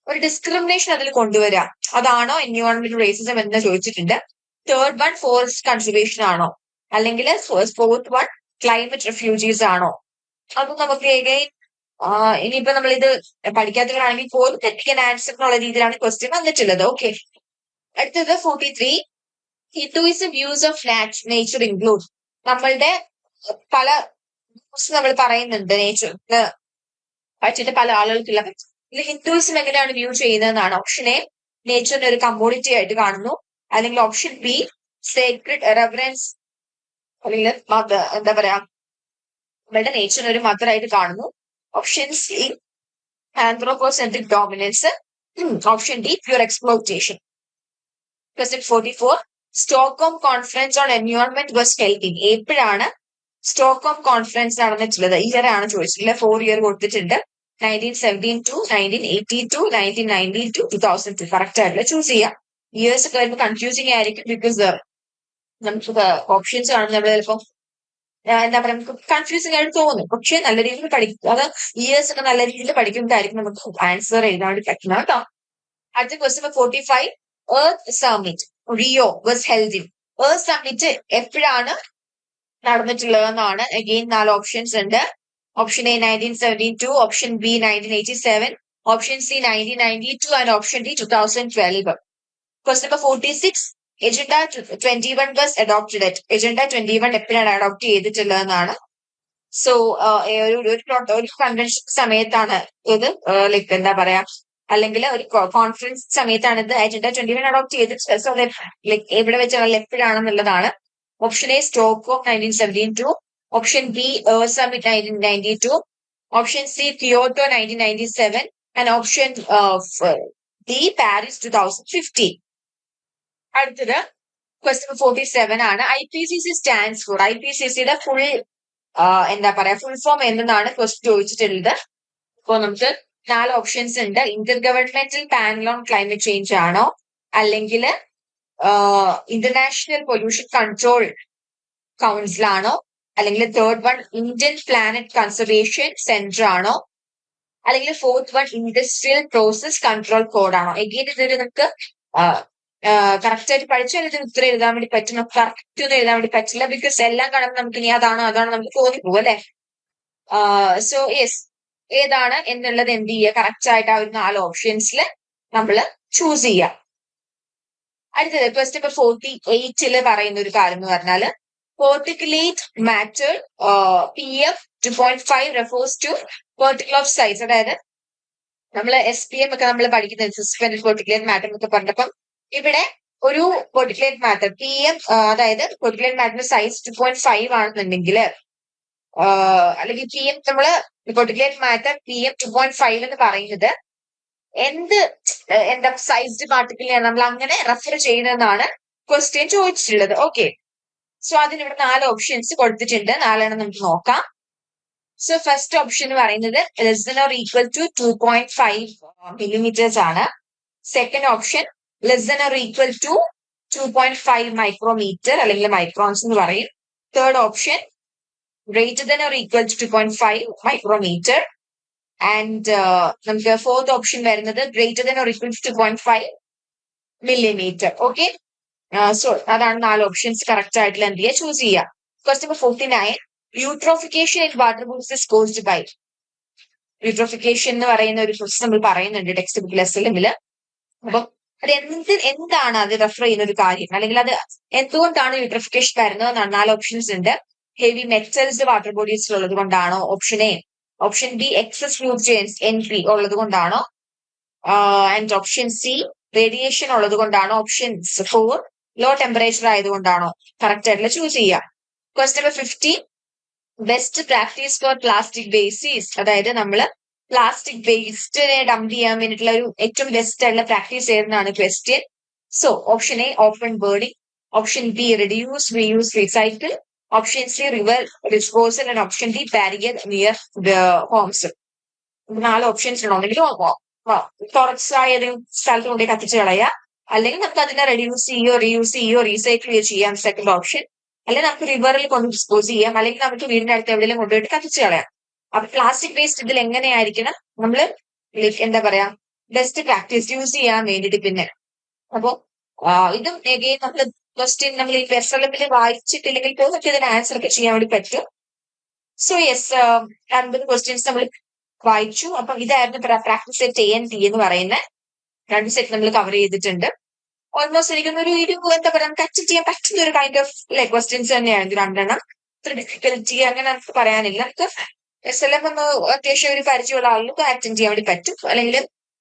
ഒരു ഡിസ്ക്രിമിനേഷൻ അതിൽ കൊണ്ടുവരാം, അതാണോ എൻവയോൺമെന്റൽ റേസിസം എന്ന് ചോദിച്ചിട്ടുണ്ട്. തേർഡ് വൺ ഫോറസ്റ്റ് കൺസർവേഷൻ ആണോ, അല്ലെങ്കിൽ ഫോർത്ത് വൺ ക്ലൈമറ്റ് റെഫ്യൂജീസ് ആണോ? അത് നമുക്ക് എഗൈൻ ഇനിയിപ്പോ നമ്മൾ ഇത് പഠിക്കാത്തവരാണെങ്കിൽ പോലും തെറ്റിക്കാൻ ആൻസർ എന്നുള്ള രീതിയിലാണ് ക്വസ്റ്റ്യൻ വന്നിട്ടുള്ളത്. ഓക്കെ, അടുത്തത് 43, Hinduism views of nature include, നമ്മളുടെ പല നമ്മൾ പറയുന്നുണ്ട് നേച്ചറിന് പറ്റിയിട്ട് പല ആളുകൾക്കുള്ള, ഇത് ഹിന്ദുയിസം എങ്ങനെയാണ് വ്യൂ ചെയ്യുന്നതെന്നാണ്. ഓപ്ഷൻ എ നേച്ചറിനെ ഒരു കമ്മോഡിറ്റി ആയിട്ട് കാണുന്നു, അല്ലെങ്കിൽ ഓപ്ഷൻ ബി സേക്രഡ് റെവറൻസ്, അല്ലെങ്കിൽ എന്താ പറയാ നമ്മളുടെ നേച്ചറിനെ ഒരു മദർ ആയിട്ട് കാണുന്നു, option C anthropocentric dominance, option D pure exploitation. Question 44, Stockholm conference on environment was held in, എപ്പോഴാണ് സ്റ്റോക്ക്ഹോം കോൺഫറൻസ് നടന്നിട്ടുള്ളത്? ഇയർ ആണ് ചോദിച്ചിട്ടുള്ളത്. 4 ഇയർ കൊടുത്തിട്ടുണ്ട്. 1972, 1982, 1992, 2002. കറക്റ്റ് ആയിട്ടുള്ള ചൂസ് ചെയ്യാം. ഇയേഴ്സ് ഒക്കെ വരുമ്പോൾ കൺഫ്യൂസിങ് ആയിരിക്കും, ബിക്കോസ് നമുക്ക് ഓപ്ഷൻസ് കാണുമ്പോൾ നമ്മൾ ചിലപ്പോൾ എന്താ പറയാ നമുക്ക് കൺഫ്യൂസിങ് ആയിട്ട് തോന്നും. പക്ഷെ നല്ല രീതിയിൽ പഠിക്കും, അത് ഇയേഴ്സ് ഒക്കെ നല്ല രീതിയിൽ പഠിക്കുമ്പോഴായിരിക്കും നമുക്ക് ആൻസർ എഴുതാൻ വേണ്ടി പറ്റുന്നത് കേട്ടോ. അടുത്ത question 45, earth summit Rio was held in, earth summit എപ്പോഴാണ് നടന്നിട്ടുള്ളതെന്നാണ്. അഗെയിൻ 4 ഓപ്ഷൻസ് ഉണ്ട്. Option A 1972, option B 1987, option C 1992 and option D 2012. Question number 46, agenda 21 was adopted at, agenda 21 എപ്പോഴാണ് അഡോപ്റ്റ് ചെയ്തിട്ടുള്ളതെന്നാണ്. സോ ഒരു കൺവെൻഷൻ സമയത്താണ് ഇത് ലൈക്ക് എന്താ പറയാ, അല്ലെങ്കിൽ ഒരു കോൺഫറൻസ് സമയത്താണ് ഇത് അജൻഡ 21 അഡോപ്റ്റ് ചെയ്തിട്ടുള്ളത്. സോ ലൈക്ക് എവിടെ വെച്ചാണ് എപ്പോഴാണെന്നുള്ളതാണ്. Option A Stockholm 1972, option B earth summit 1992, option C Kyoto 1997 and option D Paris 2015. അടുത്തത് ക്വസ്റ്റ്യൻ 47 ആണ്. IPCC സ്റ്റാൻഡ്സ് ഫോർ, IPCCയുടെ ഫുൾ എന്താ പറയാ ഫുൾ ഫോം എന്താണ് ക്വസ്റ്റ്യൻ ചോദിച്ചിട്ടുള്ളത്. അപ്പോ നമുക്ക് 4 ഓപ്ഷൻസ് ഉണ്ട്. Inter governmental panel on climate change ആണോ, അല്ലെങ്കിൽ ഇന്റർനാഷണൽ പൊല്യൂഷൻ കൺട്രോൾ കൗൺസിൽ ആണോ, അല്ലെങ്കിൽ third one Indian planet conservation centre ആണോ, അല്ലെങ്കിൽ fourth one industrial process control code ആണോ? എഗെയിൻ ഇതൊരു നമുക്ക് കറക്റ്റ് ആയിട്ട് പഠിച്ചാൽ ഇതിന് ഉത്തരം എഴുതാൻ വേണ്ടി പറ്റും. നമുക്ക് കറക്റ്റ് ഒന്നും എഴുതാൻ വേണ്ടി പറ്റില്ല, ബിക്കോസ് എല്ലാം കാണുമ്പോൾ നമുക്ക് ഇനി അതാണോ നമുക്ക് തോന്നിപ്പോകും അല്ലെ. സോ യെസ്, ഏതാണ് എന്നുള്ളത് എന്ത് ചെയ്യുക, കറക്റ്റ് ആയിട്ട് ആ ഒരു 4 ഓപ്ഷൻസിൽ നമ്മൾ ചൂസ് ചെയ്യുക. അടുത്തത് ക്വസ്റ്റ്യൻ നമ്പർ 48 പറയുന്ന ഒരു കാര്യം എന്ന് പറഞ്ഞാല് particulate matter PM 2.5 refers to particle of size, അതായത് നമ്മൾ SPM ഒക്കെ നമ്മൾ പഠിക്കുന്നത് സസ്പെൻഡഡ് particulate matter എന്നൊക്കെ പറഞ്ഞപ്പം ഇവിടെ ഒരു particulate matter PM അതായത് particulate matter സൈസ് 2.5 ആണെന്നുണ്ടെങ്കിൽ അല്ലെങ്കിൽ PM നമ്മള് particulate matter PM 2.5 എന്ന് പറയുന്നത് എന്താ സൈസ്ഡ് പാർട്ടിക്കിളിനെയാണ് നമ്മൾ അങ്ങനെ റെഫർ ചെയ്യുന്നതെന്നാണ് ക്വസ്റ്റ്യൻ ചോദിച്ചിട്ടുള്ളത്. ഓക്കെ, സോ അതിനിവിടെ 4 ഓപ്ഷൻസ് കൊടുത്തിട്ടുണ്ട്. 4 നമുക്ക് നോക്കാം. സോ ഫസ്റ്റ് ഓപ്ഷൻ എന്ന് പറയുന്നത് less than or equal to 2.5 millimeters ആണ്. Second option less than or equal to 2.5 micrometer അല്ലെങ്കിൽ മൈക്രോൺസ് എന്ന് പറയും. Third option greater than or equal to 2.5 micrometer. And നമുക്ക് ഫോർത്ത് ഓപ്ഷൻ വരുന്നത് greater than or equal to 2.5 millimeter. Okay, so അതാണ് 4 options correct ആയിട്ടുള്ള എന്ത് ചെയ്യുക, ചൂസ് ചെയ്യുക. Question number 49, eutrophication in water bodies is caused by. Eutrophication എന്ന് പറയുന്ന ഒരു പ്രോസസ് നമ്മൾ പറയുന്നുണ്ട് ടെക്സ്റ്റ് ബുക്കിൽ എസ്എൽഎമ്മില്. അപ്പം അത് എന്താണ് അത് റെഫർ ചെയ്യുന്ന ഒരു കാര്യം, അല്ലെങ്കിൽ അത് എന്തുകൊണ്ടാണ് യൂട്രോഫിക്കേഷൻ വരുന്നതെന്നാണ്. 4 ഓപ്ഷൻസ് ഉണ്ട്. ഹെവി മെറ്റൽസ് വാട്ടർ ബോഡീസിൽ ഉള്ളത് കൊണ്ടാണോ? Option A. Option B excess nutrients NP ഉള്ളത് കൊണ്ടാണോ? ആൻഡ് ഓപ്ഷൻ സി റേഡിയേഷൻ ഉള്ളത് കൊണ്ടാണോ? ഓപ്ഷൻ 4 ലോ ടെമ്പറേച്ചർ ആയതുകൊണ്ടാണോ? കറക്റ്റ് ആയിട്ടുള്ള ചൂസ് ചെയ്യുക. Question number 50, best practice for plastic wastes. അതായത് നമ്മൾ പ്ലാസ്റ്റിക് വേസ്റ്റിനെ ഡംപ് ചെയ്യാൻ വേണ്ടിയിട്ടുള്ള ഒരു ഏറ്റവും ബെസ്റ്റ് ആയിട്ടുള്ള പ്രാക്ടീസ് ഏതെന്നാണ് question. So option A open burning, option B reduce reuse recycle, option C river disposal and option D barrier near homes. 4 options ഉണ്ട്. ഒന്നെങ്കിൽ തുറച്ചായ ഒരു സ്ഥലത്ത് കൊണ്ടുപോയി കത്തിച്ച് കളയുക, അല്ലെങ്കിൽ നമുക്ക് അതിനെ റെഡ്യൂസ് ചെയ്യോ റീയൂസ് ചെയ്യോ റീസൈക്കിൾ ചെയ്യോ ചെയ്യാം, സെക്കൻഡ് ഓപ്ഷൻ. അല്ലെങ്കിൽ നമുക്ക് റിവറിൽ കൊണ്ട് ഡിസ്പോസ് ചെയ്യാം, അല്ലെങ്കിൽ നമുക്ക് വീടിന്റെ അടുത്ത് എവിടെയെങ്കിലും കൊണ്ടുപോയിട്ട് കത്തിച്ച് കളയാം. അപ്പൊ പ്ലാസ്റ്റിക് വേസ്റ്റ് ഇതിൽ എങ്ങനെയായിരിക്കണം നമ്മള് എന്താ പറയാ ബെസ്റ്റ് പ്രാക്ടീസ് യൂസ് ചെയ്യാൻ വേണ്ടിയിട്ട്. പിന്നെ അപ്പോ ഇതും എഗെയിൻ നമ്മള് ക്വസ്റ്റ്യൻ നമ്മൾ ഈ എസ്എൽഎമ്മിൽ വായിച്ചിട്ടില്ലെങ്കിൽ പോലും നമുക്ക് ഇതിന് ആൻസർ ഒക്കെ ചെയ്യാൻ വേണ്ടി പറ്റും. സോ യെസ്, 50 ക്വസ്റ്റ്യൻസ് നമ്മൾ വായിച്ചു. അപ്പം ഇതായിരുന്നു പ്രാക്ടീസ് സെറ്റ് ANT എന്ന് പറയുന്ന 2 സെറ്റ് നമ്മൾ കവർ ചെയ്തിട്ടുണ്ട്. ഓൾമോസ്റ്റ് എനിക്കൊന്നൊരു എന്താ പറയാ നമുക്ക് അറ്റൻഡ് ചെയ്യാൻ പറ്റുന്ന ഒരു കൈൻഡ് ഓഫ് ക്വസ്റ്റ്യൻസ് തന്നെയാണ് ഇത് 2 എണ്ണം. ഇത്ര ഡിഫിക്കൽറ്റി അങ്ങനെ നമുക്ക് പറയാനില്ല. നമുക്ക് SLM ഒന്ന് അത്യാവശ്യം ഒരു പരിചയമുള്ള ആളുകൾക്ക് അറ്റൻഡ് ചെയ്യാൻ വേണ്ടി പറ്റും. അല്ലെങ്കിൽ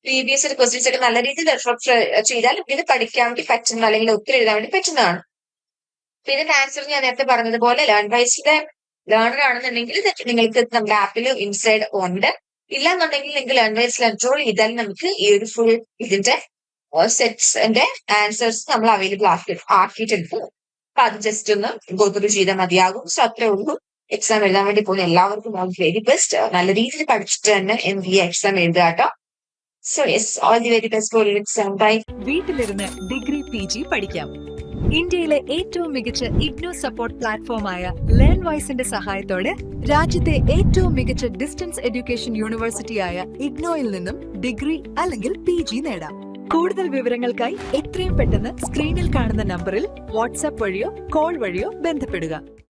പ്രീവിയസ് ക്വസ്റ്റ്യൻസ് ഒക്കെ നല്ല രീതിയിൽ റിഫ്ലക്ട് ചെയ്താൽ ഇത് പഠിക്കാൻ വേണ്ടി പറ്റുന്ന അല്ലെങ്കിൽ ഉത്തരം എഴുതാൻ വേണ്ടി പറ്റുന്നതാണ്. അപ്പൊ ഇതിന്റെ ആൻസർ ഞാൻ നേരത്തെ പറഞ്ഞതുപോലെ ലേൺവൈസിന്റെ ലേണർ ആണെന്നുണ്ടെങ്കിൽ നിങ്ങൾക്ക് നമ്മുടെ ആപ്പിൽ ഇൻസൈഡ് ഉണ്ട്. ഇല്ലാന്നുണ്ടെങ്കിൽ നിങ്ങൾക്ക് ലേൺവൈസ് കൺട്രോൾ ചെയ്താൽ നമുക്ക് ഈ ഒരു ഫുൾ ഇതിന്റെ സെറ്റ്സിന്റെ ആൻസേഴ്സ് നമ്മൾ അവൈലബിൾ ആക്കിയിട്ടുണ്ട്. അപ്പൊ അത് ജസ്റ്റ് ഒന്ന് ഗോത്രൂ ചെയ്താൽ മതിയാകും. സോ അത്രേ ഉള്ളൂ. എക്സാം എഴുതാൻ വേണ്ടി പോകുന്ന എല്ലാവർക്കും വെരി ബെസ്റ്റ്. നല്ല രീതിയിൽ പഠിച്ചിട്ട് തന്നെ എക്സാം എഴുതുക കേട്ടോ. So yes, all the very best for exam. Bye. വീട്ടിലിരുന്ന് ഡിഗ്രി PG പഠിക്കാം. ഇന്ത്യയിലെ ഏറ്റവും മികച്ച ഇഗ്നോ സപ്പോർട്ട് പ്ലാറ്റ്ഫോമായ ലേൺവൈസിന്റെ സഹായത്തോടെ രാജ്യത്തെ ഏറ്റവും മികച്ച ഡിസ്റ്റൻസ് എഡ്യൂക്കേഷൻ യൂണിവേഴ്സിറ്റിയായ ഇഗ്നോയിൽ നിന്നും ഡിഗ്രി അല്ലെങ്കിൽ PG നേടാം. കൂടുതൽ വിവരങ്ങൾക്കായി എത്രയും പെട്ടെന്ന് സ്ക്രീനിൽ കാണുന്ന നമ്പറിൽ വാട്സ്ആപ്പ് വഴിയോ കോൾ വഴിയോ ബന്ധപ്പെടുക.